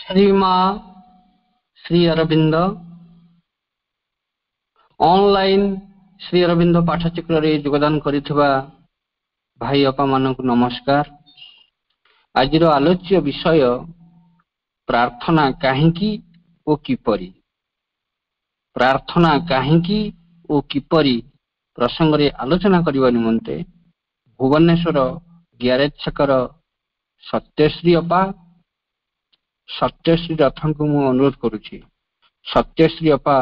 श्रीमा Shri Arvind online Shri Arvind पाठचक्र रे योगदान करिथिबा भाई अपा मानक नमस्कार। आज आलोच्य विषय प्रार्थना काहेकि ओ किपरि। प्रार्थना काहेकि ओ किपरि प्रसंग रे आलोचना करबा निमंते भुवनेश्वर ग्यारेज छकर सत्यश्री अपा सत्यश्री रथन को मु अनुरोध करुछि। सत्यश्री अपा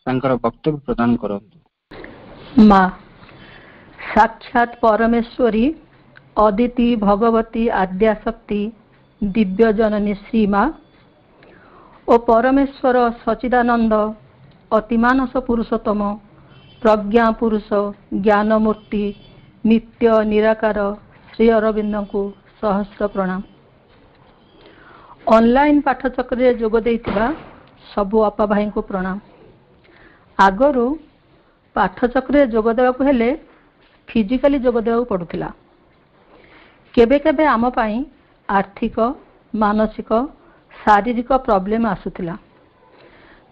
तांकर वक्तव्य प्रदान करंतु। माँ साक्षात परमेश्वरी अदिति भगवती आद्याशक्ति दिव्य जननी श्री माँ ओ परमेश्वर सचिदानंद अतिमानस पुरुषोत्तम प्रज्ञा पुरुष ज्ञानमूर्ति नित्य निराकार श्री अरविंद को सहस्र प्रणाम। ऑनलाइन पाठचक्र जोग देइथिबा सबु अपा भाई को प्रणाम। आगरू पाठचक्र जोग देवाकू हेले फिजिकली जोग देवाकू पड़ुथिला। केबे केबे आम पाई आर्थिक मानसिक शारीरिक प्रॉब्लम आसुथिला।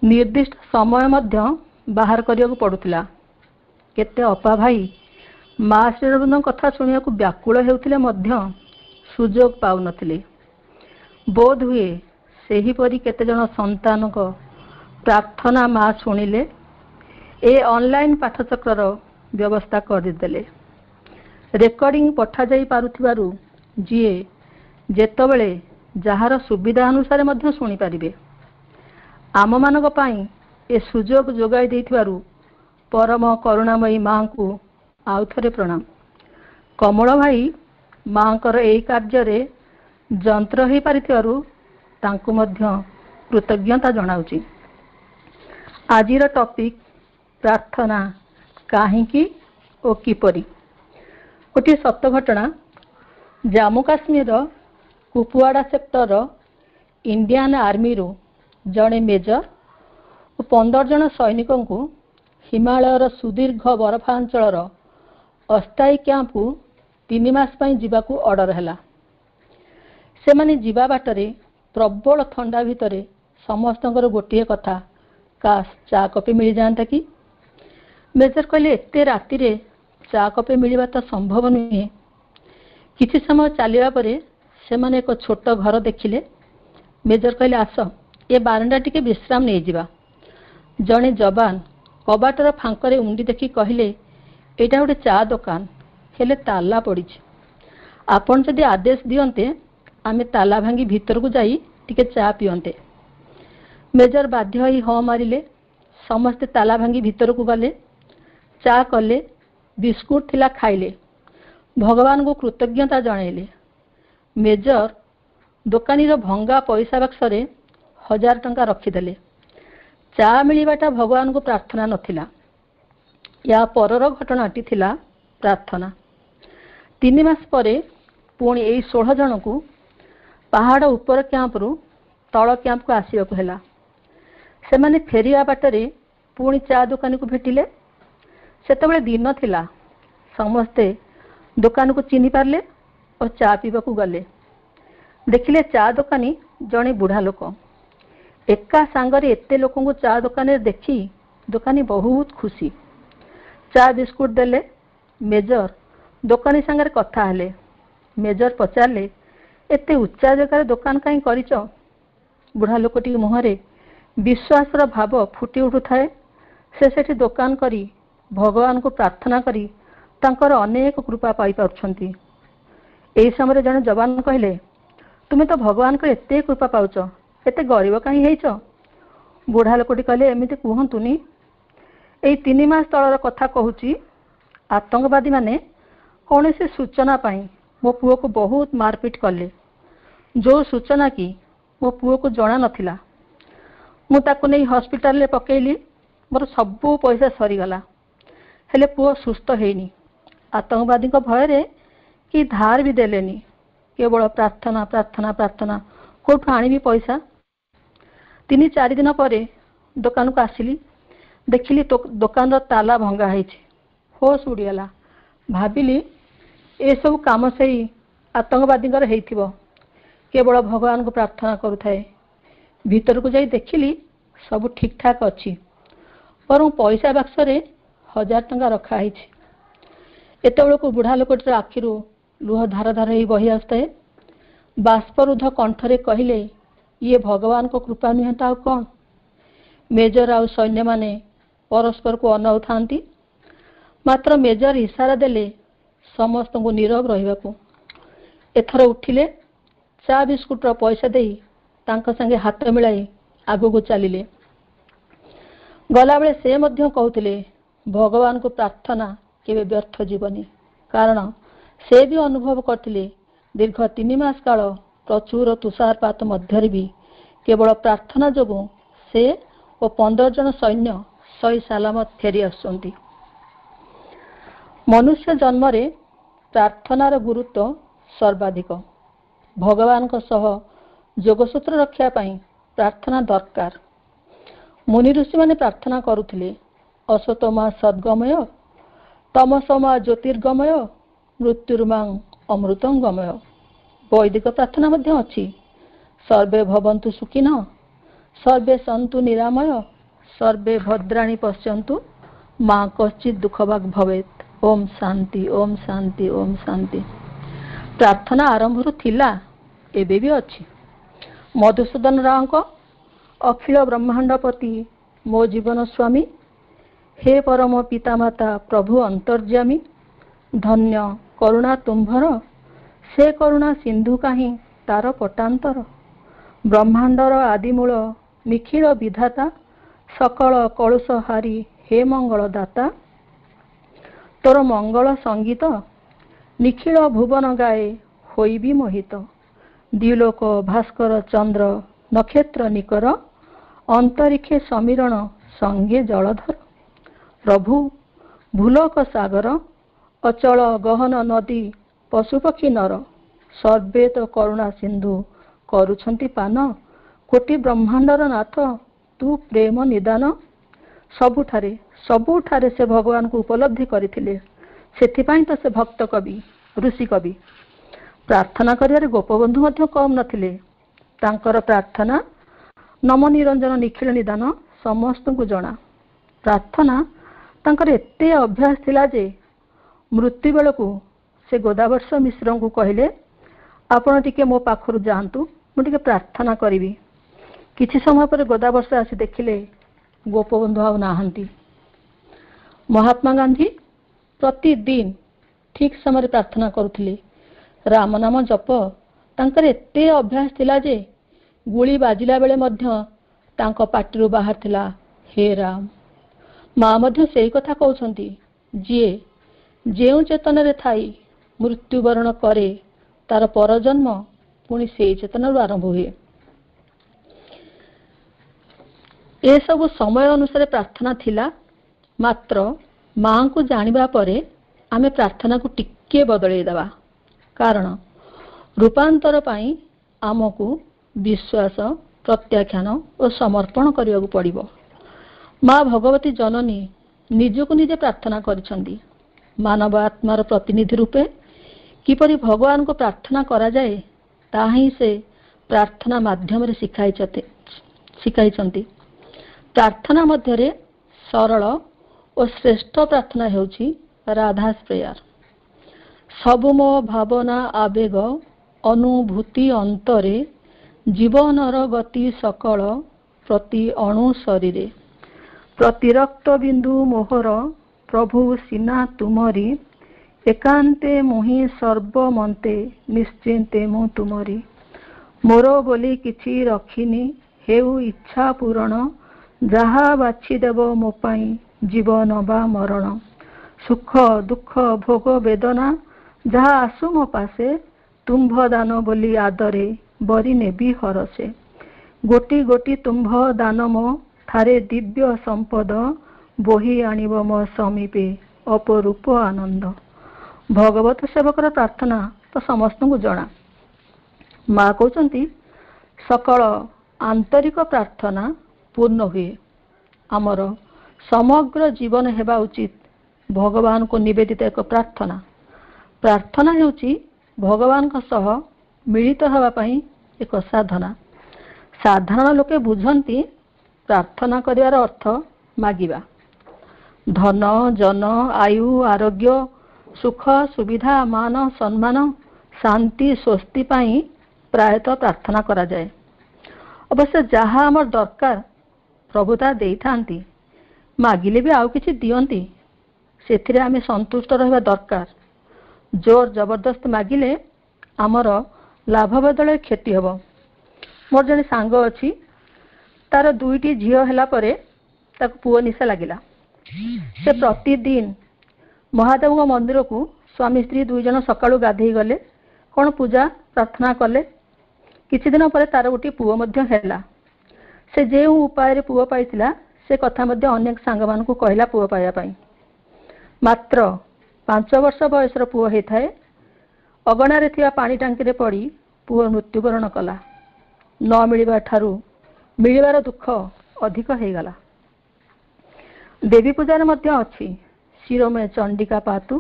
निर्दिष्ट समय मध्य बाहर करियाकू पड़ुथिला। केते अपा भाई माँ श्री अरविंद कथा सुनियाकू व्याकुल हेउथिले मध्य सुजोग पाउ नथिले। बोध हुए सेही परी केते जन संतान को प्रार्थना माँ शुणिले ए ऑनलाइन पाठचक्र व्यवस्था करदेले। रेकर्डिंग पठा जाई पारुथिबारु जीए जेतबेले जहार सुविधा अनुसार मध्य शुणी पारिबे। आम मानक पाई ए सुजोग जोगाई देइथिबारु परम करुणामयी माँ को आउ थरे प्रणाम। कमल भाई माँ कर एई कार्य रे जंत्र ही पारिथिबारु तांकु मध्य कृतज्ञता जनाउची। आजिर टॉपिक प्रार्थना काहेकि ओ किपरि। गोटे सत्य घटना Jammu Kashmir Kupwara sector Indian army रो जड़े मेजर और 15 जन सैनिकों को हिमालयर सुदीर्घ बरफांचल अस्थायी कैंप 3 मास पई जीवाकू ऑर्डर हैला। से माने जीवा बाटरे प्रबल ठंडा भितरे समस्तंकर गोटे कथा काश चा कपे मिल जाता कि। मेजर कहले एते राति रे चा कपे मिलवा तो संभव नुहे। किछि समय चलिया परे से माने एक छोट घर देखिले। मेजर कहले आस ए बारंडा टिके विश्राम नहीं जिबा। जने जवान कबाटर फांकरे उंडी देखि कहले एटा गोटे चा दुकान हेले ताला पड़ी। आपण जदि आदेश दियंते आमे ताला भांगी भीतर को जाई टिके चा पियंते। मेजर बाध्य ही हाँ मारिले। समस्ते ताला भांगी भीतर को गले। चा कले बिस्कुट थिला खाइले। भगवान को कृतज्ञता जणाइले। मेजर दुकानीर भंगा पैसा बक्सरे 1000 टंका रखिदेले। चा मिलवाटा भगवान को प्रार्थना नथिला। या परर घटनाटी थिला प्रार्थना। 3 मास परे पुणी एई 16 जन को पहाड़ ऊपर कैंप रु तल कैंप को आसिबाकू हैला। से माने फेरिया बाटरे पुणी चा दुकानी को भेटिले। सेतबेले दिन थिला। समस्ते दुकान को चिन्हि पारले और चा पीबाकू गले। देखिले चा दुकानी जने बुढ़ा लोक। एका सांगरे एते लोकों को चा दुकान देखी दुकानी बहुत खुशी। चा बिस्कुट देले। मेजर दुकानी सांगरे कथा हेले। मेजर पचारले एते उच्चा जगह दुकान कहीं करिच। बुढ़ा लोकटी मुहरे विश्वासर भाव फुटी उठुथाए। से सेठी दुकान करी भगवान को प्रार्थना करी तांकर अनेक कृपा पाई पाउछंती। एई समय जने जवान कहले तुमे तो भगवान को एते कृपा पाउछ एते गरीब कहीं हेइछ। बुढ़ा लोकटी कहले एमिति कुहंतुनी। एई 3 मास तलर कथा कहूची। आतंकवादी माने कौन से सूचना पाई मो पुओ को बहुत मारपीट कले। जो सूचना की मो पुओ को जना नथिला। मु ताको नहीं हॉस्पिटल ले पकेइली। मोर सबू पैसा सरीगला हेले पुओ सुस्थ हेनी। आतंकवादी को भय रे कि धार भी देलेनी। केवल प्रार्थना प्रार्थना प्रार्थना कोठु आनी भी पैसा। 3-4 दिन परे दुकान को आसिली। देखिली तो दुकान रो ताला भंगा हेछि। होश उड़ीगला। भाबिली ए सब काम से आतंकवादी हेइथिबो। केवल भगवान को प्रार्थना करुथाए। ଭିତରକୁ ଯାଇ ଦେଖିଲି ସବୁ ଠିକ୍ ଠାକ୍ ଅଛି, ବରଂ ପଇସା ବାକ୍ସରେ 1000 ଟଙ୍କା ରଖାହେଇଛି। ଏତେବେଳକୁ ବୁଢ଼ା ଲୋକଟିର ଆଖିରୁ ଲୁହ ଧାର ଧାର ହେଇ ବହି ଆସୁଥାଏ। ବାଷ୍ପରୁଦ୍ଧ କଣ୍ଠରେ କହିଲେ, ଇଏ ଭଗବାନଙ୍କ କୃପା ନୁହେଁ ତ ଆଉ କ'ଣ? ମେଜର ଆଉ ସୈନ୍ୟମାନେ ପରସ୍ପରକୁ ଅନାଉଥାନ୍ତି। ମାତ୍ର ମେଜର ଇସାରା ଦେଲେ ସମସ୍ତଙ୍କୁ ନୀରବ ରହିବାକୁ। ଏଥର ଉଠିଲେ, ଚା ବିସ୍କୁଟର ପଇସା ଦେଇ ତାଙ୍କ ସାଙ୍ଗେ ହାତ ମିଳାଇ ଆଗକୁ ଚାଲିଲେ। ଗଲାବେଳେ ସେ ମଧ୍ୟ କହୁଥିଲେ, ଭଗବାନଙ୍କୁ ପ୍ରାର୍ଥନା କେବେ ବ୍ୟର୍ଥ ଯିବନି। କାରଣ ସେ ବି ଅନୁଭବ କରିଥିଲେ ଦୀର୍ଘ 3 ମାସ କାଳ ପ୍ରଚୁର ତୁଷାରପାତ ମଧ୍ୟରେ ବି କେବଳ ପ୍ରାର୍ଥନା ଯୋଗୁଁ ସେ ଓ 15 ଜଣ ସୈନ୍ୟ ସହି ସାଲାମତ ଫେରି ଆସୁଛନ୍ତି। ମନୁଷ୍ୟ ଜନ୍ମରେ ପ୍ରାର୍ଥନାର ଗୁରୁତ୍ୱ ସର୍ବାଧିକ। ଭଗବାନଙ୍କ ସହ ଯୋଗସୂତ୍ର ରଖିବା ପାଇଁ ପ୍ରାର୍ଥନା ଦରକାର। ମୁନି ଋଷିମାନେ ପ୍ରାର୍ଥନା କରୁଥିଲେ, ଅସତୋମା ସଦ୍ଗମୟ, ତମସୋମା ଜ୍ୟୋତିର୍ଗମୟ, ମୃତ୍ୟୁର୍ମାଂ ଅମୃତଂ ଗମୟ। ବୈଦିକ ପ୍ରାର୍ଥନା ମଧ୍ୟ ଅଛି, ସର୍ବେ ଭବନ୍ତୁ ସୁଖିନଃ, ସର୍ବେ ସନ୍ତୁ ନିରାମୟ, ସର୍ବେ ଭଦ୍ରାଣୀ ପଶ୍ୟନ୍ତୁ, ମା କଶ୍ଚିତ୍ ଦୁଃଖଭାଗ୍ ଭବେତ୍। ଓମ୍ ଶାନ୍ତି, ଓମ୍ ଶାନ୍ତି, ଓମ୍ ଶାନ୍ତି। ପ୍ରାର୍ଥନା ଆରମ୍ଭରୁ ଥିଲା, ଏବେ ବି ଅଛି। ମଧୁସୂଦନ ରାଓଙ୍କ ଅଖିଳ ବ୍ରହ୍ମାଣ୍ଡପତି ମୋ ଜୀବନ ସ୍ୱାମୀ, ହେ ପରମ ପିତାମାତା ପ୍ରଭୁ ଅନ୍ତର୍ଯ୍ୟାମୀ, ଧନ୍ୟ କରୁଣା ତୁମ୍ଭର, ସେ କରୁଣା ସିନ୍ଧୁ କାହିଁ ତାର ପଟାନ୍ତର। ବ୍ରହ୍ମାଣ୍ଡର ଆଦିମୂଳ ନିଖିଳ ବିଧାତା, ସକଳ କଳୁଷ ହାରି ହେ ମଙ୍ଗଳ ଦାତା। ତୋର ମଙ୍ଗଳ ସଙ୍ଗୀତ ନିଖିଳ ଭୁବନ ଗାଏ ହୋଇବି ମୋହିତ। ଦ୍ୱିଲୋକ ଭାସ୍କର ଚନ୍ଦ୍ର ନକ୍ଷତ୍ର ନିକର, ଅନ୍ତରିକ୍ଷେ ସମୀରଣ ସଙ୍ଗେ ଜଳଧର। ପ୍ରଭୁ ଭୂଲୋକ ସାଗର, ଅଚଳ ଗହନ ନଦୀ ପଶୁପକ୍ଷୀ ନର, ସର୍ବେ ତ କରୁଣା ସିନ୍ଧୁ କରୁଛନ୍ତି ପାନ। କୋଟି ବ୍ରହ୍ମାଣ୍ଡର ନାଥ ତୁ ପ୍ରେମ ନିଦାନ। ସବୁଠାରେ ସେ ଭଗବାନଙ୍କୁ ଉପଲବ୍ଧି କରିଥିଲେ। ସେଥିପାଇଁ ତ ସେ ଭକ୍ତ କବି, ଋଷି କବି। ପ୍ରାର୍ଥନା କରିବାରେ ଗୋପବନ୍ଧୁ ମଧ୍ୟ କମ୍ ନଥିଲେ। ତାଙ୍କର ପ୍ରାର୍ଥନା ନମନିରଞ୍ଜନ ନିଖିଳ ନିଦାନ ସମସ୍ତଙ୍କୁ ଜଣା। ପ୍ରାର୍ଥନା ତାଙ୍କର ଏତେ ଅଭ୍ୟାସ ଥିଲା ଯେ ମୃତ୍ୟୁ ବେଳକୁ ସେ ଗୋଦାବର୍ଷ ମିଶ୍ରଙ୍କୁ କହିଲେ, ଆପଣ ଟିକେ ମୋ ପାଖରୁ ଯାଆନ୍ତୁ, ମୁଁ ଟିକେ ପ୍ରାର୍ଥନା କରିବି। କିଛି ସମୟ ପରେ ଗୋଦାବର୍ଷ ଆସି ଦେଖିଲେ ଗୋପବନ୍ଧୁ ଆଉ ନାହାନ୍ତି। ମହାତ୍ମା ଗାନ୍ଧୀ ପ୍ରତିଦିନ ଠିକ୍ ସମୟରେ ପ୍ରାର୍ଥନା କରୁଥିଲେ। ରାମ ନାମ ଜପ ତାଙ୍କର ଏତେ ଅଭ୍ୟାସ ଥିଲା ଯେ ଗୁଳି ବାଜିଲା ବେଳେ ମଧ୍ୟ ତାଙ୍କ ପାଟିରୁ ବାହାରିଥିଲା, ହେ ରାମ। ମା ମଧ୍ୟ ସେଇ କଥା କହୁଛନ୍ତି, ଯିଏ ଯେଉଁ ଚେତନାରେ ଥାଇ ମୃତ୍ୟୁବରଣ କରେ ତାର ପରଜନ୍ମ ପୁଣି ସେଇ ଚେତନାରୁ ଆରମ୍ଭ ହୁଏ। ଏସବୁ ସମୟ ଅନୁସାରେ ପ୍ରାର୍ଥନା ଥିଲା। ମାତ୍ର ମାଙ୍କୁ ଜାଣିବା ପରେ ଆମେ ପ୍ରାର୍ଥନାକୁ ଟିକେ ବଦଳେଇ ଦେବା। କାରଣ ରୂପାନ୍ତର ପାଇଁ ଆମକୁ ବିଶ୍ୱାସ, ପ୍ରତ୍ୟାଖ୍ୟାନ ଓ ସମର୍ପଣ କରିବାକୁ ପଡ଼ିବ। ମା ଭଗବତୀ ଜନନୀ ନିଜକୁ ନିଜେ ପ୍ରାର୍ଥନା କରିଛନ୍ତି। ମାନବ ଆତ୍ମାର ପ୍ରତିନିଧି ରୂପେ କିପରି ଭଗବାନଙ୍କୁ ପ୍ରାର୍ଥନା କରାଯାଏ ତାହା ହିଁ ସେ ପ୍ରାର୍ଥନା ମାଧ୍ୟମରେ ଶିଖାଇଛନ୍ତି। ପ୍ରାର୍ଥନା ମଧ୍ୟରେ ସରଳ ଓ ଶ୍ରେଷ୍ଠ ପ୍ରାର୍ଥନା ହେଉଛି ରାଧାସ୍ ପ୍ରେୟାର। ସବୁ ମୋ ଭାବନା ଆବେଗ ଅନୁଭୂତି ଅନ୍ତରେ, ଜୀବନର ଗତି ସକଳ ପ୍ରତି ଅଣୁ ଶରୀରେ। ପ୍ରତି ରକ୍ତ ବିନ୍ଦୁ ମୋହର ପ୍ରଭୁ ସିନା ତୁମରି, ଏକାନ୍ତେ ମୁହିଁ ସର୍ବମନ୍ତେ ନିଶ୍ଚିନ୍ତେ ମୁଁ ତୁମରି। ମୋର ବୋଲି କିଛି ରଖିନି, ହେଉ ଇଚ୍ଛା ପୂରଣ, ଯାହା ବାଛିଦେବ ମୋ ପାଇଁ ଜୀବନ ବା ମରଣ। ସୁଖ ଦୁଃଖ ଭୋଗ ବେଦନା ଯାହା ଆସୁ ମୋ ପାଶେ, ତୁମ୍ଭ ଦାନ ବୋଲି ଆଦରେ ବରି ନେବି ହରସେ। ଗୋଟି ଗୋଟି ତୁମ୍ଭ ଦାନ ମୋ ଥାରେ ଦିବ୍ୟ ସମ୍ପଦ, ବୋହି ଆଣିବ ମୋ ସମୀପେ ଅପରୂପ ଆନନ୍ଦ। ଭଗବତ ସେବକର ପ୍ରାର୍ଥନା ତ ସମସ୍ତଙ୍କୁ ଜଣା। ମା କହୁଛନ୍ତି, ସକଳ ଆନ୍ତରିକ ପ୍ରାର୍ଥନା ପୂର୍ଣ୍ଣ ହୁଏ। ଆମର ସମଗ୍ର ଜୀବନ ହେବା ଉଚିତ ଭଗବାନଙ୍କୁ ନିବେଦିତ ଏକ ପ୍ରାର୍ଥନା। ପ୍ରାର୍ଥନା ହେଉଛି ଭଗବାନଙ୍କ ସହ ମିଳିତ ହେବା ପାଇଁ ଏକ ସାଧନା। ସାଧାରଣ ଲୋକେ ବୁଝନ୍ତି ପ୍ରାର୍ଥନା କରିବାର ଅର୍ଥ ମାଗିବା। ଧନ, ଜନ, ଆୟୁ, ଆରୋଗ୍ୟ, ସୁଖ, ସୁବିଧା, ମାନ, ସମ୍ମାନ, ଶାନ୍ତି, ସ୍ୱସ୍ତି ପାଇଁ ପ୍ରାୟତଃ ପ୍ରାର୍ଥନା କରାଯାଏ। ଅବଶ୍ୟ ଯାହା ଆମର ଦରକାର ପ୍ରଭୁ ତାହା ଦେଇଥାନ୍ତି। ମାଗିଲେ ବି ଆଉ କିଛି ଦିଅନ୍ତି, ସେଥିରେ ଆମେ ସନ୍ତୁଷ୍ଟ ରହିବା ଦରକାର। ଜୋର ଜବରଦସ୍ତ ମାଗିଲେ ଆମର ଲାଭ ବଦଳରେ କ୍ଷତି ହେବ। ମୋର ଜଣେ ସାଙ୍ଗ ଅଛି, ତାର 2ଟି ଝିଅ ହେଲା ପରେ ତାକୁ ପୁଅ ନିଶା ଲାଗିଲା। ସେ ପ୍ରତିଦିନ ମହାଦେବଙ୍କ ମନ୍ଦିରକୁ ସ୍ୱାମୀ ସ୍ତ୍ରୀ 2 ଜଣ ସକାଳୁ ଗାଧେଇ ଗଲେ, କ'ଣ ପୂଜା ପ୍ରାର୍ଥନା କଲେ। କିଛି ଦିନ ପରେ ତାର ଗୋଟିଏ ପୁଅ ମଧ୍ୟ ହେଲା। ସେ ଯେଉଁ ଉପାୟରେ ପୁଅ ପାଇଥିଲା ସେ କଥା ମଧ୍ୟ ଅନେକ ସାଙ୍ଗମାନଙ୍କୁ କହିଲା ପୁଅ ପାଇବା ପାଇଁ। ମାତ୍ର 5 ବର୍ଷ ବୟସର ପୁଅ ହେଇଥାଏ, ଅଗଣାରେ ଥିବା ପାଣି ଟାଙ୍କିରେ ପଡ଼ି ପୁଅ ମୃତ୍ୟୁବରଣ କଲା। ନ ମିଳିବା ଠାରୁ ମିଳିବାର ଦୁଃଖ ଅଧିକ ହେଇଗଲା। ଦେବୀ ପୂଜାରେ ମଧ୍ୟ ଅଛି, ଶିରୋମେ ଚଣ୍ଡିକା ପାତୁ,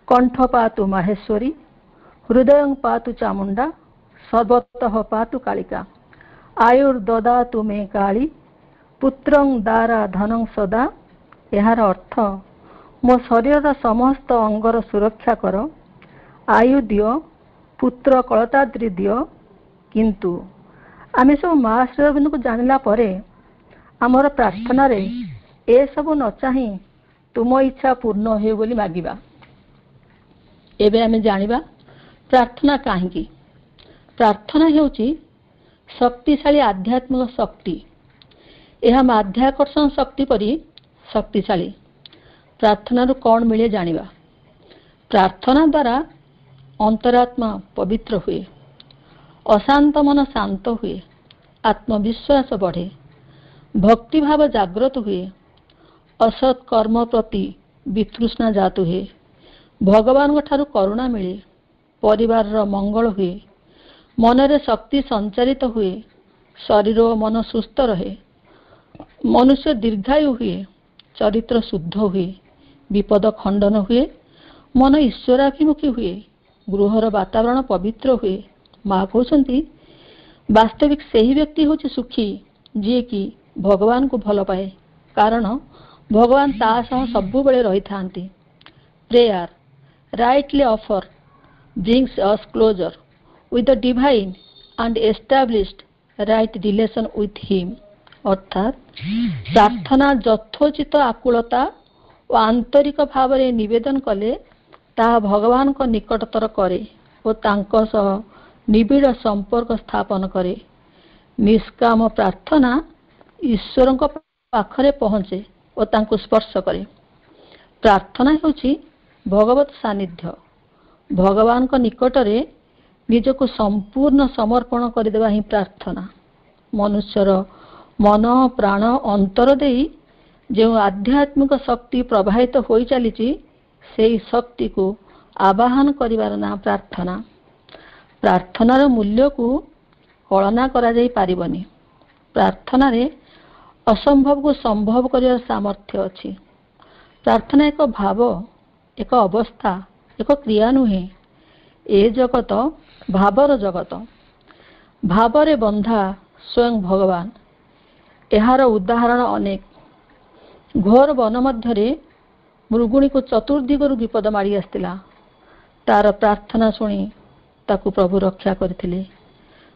କଣ୍ଠ ପାତୁ ମାହେଶ୍ୱରୀ, ହୃଦୟଂ ପାତୁ ଚାମୁଣ୍ଡା, ସର୍ବତଃ ପାତୁ କାଳିକା, ଆୟୁର୍ଦଦାତୁ ମେ କାଳୀ, ପୁତ୍ରଂ ଦାରା ଧନଂ ସଦା। ଏହାର ଅର୍ଥ ମୋ ଶରୀରର ସମସ୍ତ ଅଙ୍ଗର ସୁରକ୍ଷା କର, ଆୟୁ ଦିଅ, ପୁତ୍ର କଳତାଦ୍ରି ଦିଅ। କିନ୍ତୁ ଆମେ ସବୁ ମା ଶ୍ରୀଅରବିନ୍ଦଙ୍କୁ ଜାଣିଲା ପରେ ଆମର ପ୍ରାର୍ଥନାରେ ଏସବୁ ନ ଚାହିଁ ତୁମ ଇଚ୍ଛା ପୂର୍ଣ୍ଣ ହେଉ ବୋଲି ମାଗିବା। ଏବେ ଆମେ ଜାଣିବା ପ୍ରାର୍ଥନା କାହିଁକି। ପ୍ରାର୍ଥନା ହେଉଛି ଶକ୍ତିଶାଳୀ ଆଧ୍ୟାତ୍ମିକ ଶକ୍ତି। ଏହା ମାଧ୍ୟାକର୍ଷଣ ଶକ୍ତି ପରି ଶକ୍ତିଶାଳୀ। ପ୍ରାର୍ଥନାରୁ କ'ଣ ମିଳେ ଜାଣିବା। ପ୍ରାର୍ଥନା ଦ୍ୱାରା ଅନ୍ତରାତ୍ମା ପବିତ୍ର ହୁଏ, ଅଶାନ୍ତ ମନ ଶାନ୍ତ ହୁଏ, ଆତ୍ମବିଶ୍ୱାସ ବଢ଼େ, ଭକ୍ତିଭାବ ଜାଗ୍ରତ ହୁଏ, ଅସତ୍ କର୍ମ ପ୍ରତି ବିତୃଷ୍ଣା ଜାତ ହୁଏ, ଭଗବାନଙ୍କ ଠାରୁ କରୁଣା ମିଳେ, ପରିବାରର ମଙ୍ଗଳ ହୁଏ, ମନରେ ଶକ୍ତି ସଞ୍ଚାରିତ ହୁଏ, ଶରୀର ଓ ମନ ସୁସ୍ଥ ରହେ, ମନୁଷ୍ୟ ଦୀର୍ଘାୟୁ ହୁଏ, ଚରିତ୍ର ଶୁଦ୍ଧ ହୁଏ, ବିପଦ ଖଣ୍ଡନ ହୁଏ, ମନ ଈଶ୍ୱରାଭିମୁଖୀ ହୁଏ, ଗୃହର ବାତାବରଣ ପବିତ୍ର ହୁଏ। ମା କହୁଛନ୍ତି ବାସ୍ତବିକ ସେହି ବ୍ୟକ୍ତି ହେଉଛି ସୁଖୀ ଯିଏକି ଭଗବାନଙ୍କୁ ଭଲ ପାଏ, କାରଣ ଭଗବାନ ତା ସହ ସବୁବେଳେ ରହିଥାନ୍ତି। Prayer rightly offered brings us closer with the divine and established right relation with him। ଅର୍ଥାତ୍ ପ୍ରାର୍ଥନା ଯଥୋଚିତ ଆକୁଳତା ଓ ଆନ୍ତରିକ ଭାବରେ ନିବେଦନ କଲେ ତାହା ଭଗବାନଙ୍କ ନିକଟତର କରେ ଓ ତାଙ୍କ ସହ ନିବିଡ଼ ସମ୍ପର୍କ ସ୍ଥାପନ କରେ। ନିଷ୍କାମ ପ୍ରାର୍ଥନା ଈଶ୍ୱରଙ୍କ ପାଖରେ ପହଞ୍ଚେ ଓ ତାଙ୍କୁ ସ୍ପର୍ଶ କରେ। ପ୍ରାର୍ଥନା ହେଉଛି ଭଗବତ ସାନ୍ନିଧ୍ୟ। ଭଗବାନଙ୍କ ନିକଟରେ ନିଜକୁ ସମ୍ପୂର୍ଣ୍ଣ ସମର୍ପଣ କରିଦେବା ହିଁ ପ୍ରାର୍ଥନା। ମନୁଷ୍ୟର ମନ ପ୍ରାଣ ଅନ୍ତର ଦେଇ ଯେଉଁ ଆଧ୍ୟାତ୍ମିକ ଶକ୍ତି ପ୍ରବାହିତ ହୋଇ ଚାଲିଛି ସେହି ଶକ୍ତିକୁ ଆବାହନ କରିବାର ନାଁ ପ୍ରାର୍ଥନା। ପ୍ରାର୍ଥନାର ମୂଲ୍ୟକୁ କଳନା କରାଯାଇ ପାରିବନି। ପ୍ରାର୍ଥନାରେ ଅସମ୍ଭବକୁ ସମ୍ଭବ କରିବାର ସାମର୍ଥ୍ୟ ଅଛି। ପ୍ରାର୍ଥନା ଏକ ଭାବ, ଏକ ଅବସ୍ଥା, ଏକ କ୍ରିୟା ନୁହେଁ। ଏ ଜଗତ ଭାବର ଜଗତ। ଭାବରେ ବନ୍ଧା ସ୍ୱୟଂ ଭଗବାନ। ଏହାର ଉଦାହରଣ ଅନେକ। ଘୋର ବନ ମଧ୍ୟରେ ମୃଗୁଣୀକୁ ଚତୁର୍ଦିଗରୁ ବିପଦ ମାଡ଼ି ଆସିଥିଲା। ତାର ପ୍ରାର୍ଥନା ଶୁଣି ତାକୁ ପ୍ରଭୁ ରକ୍ଷା କରିଥିଲେ।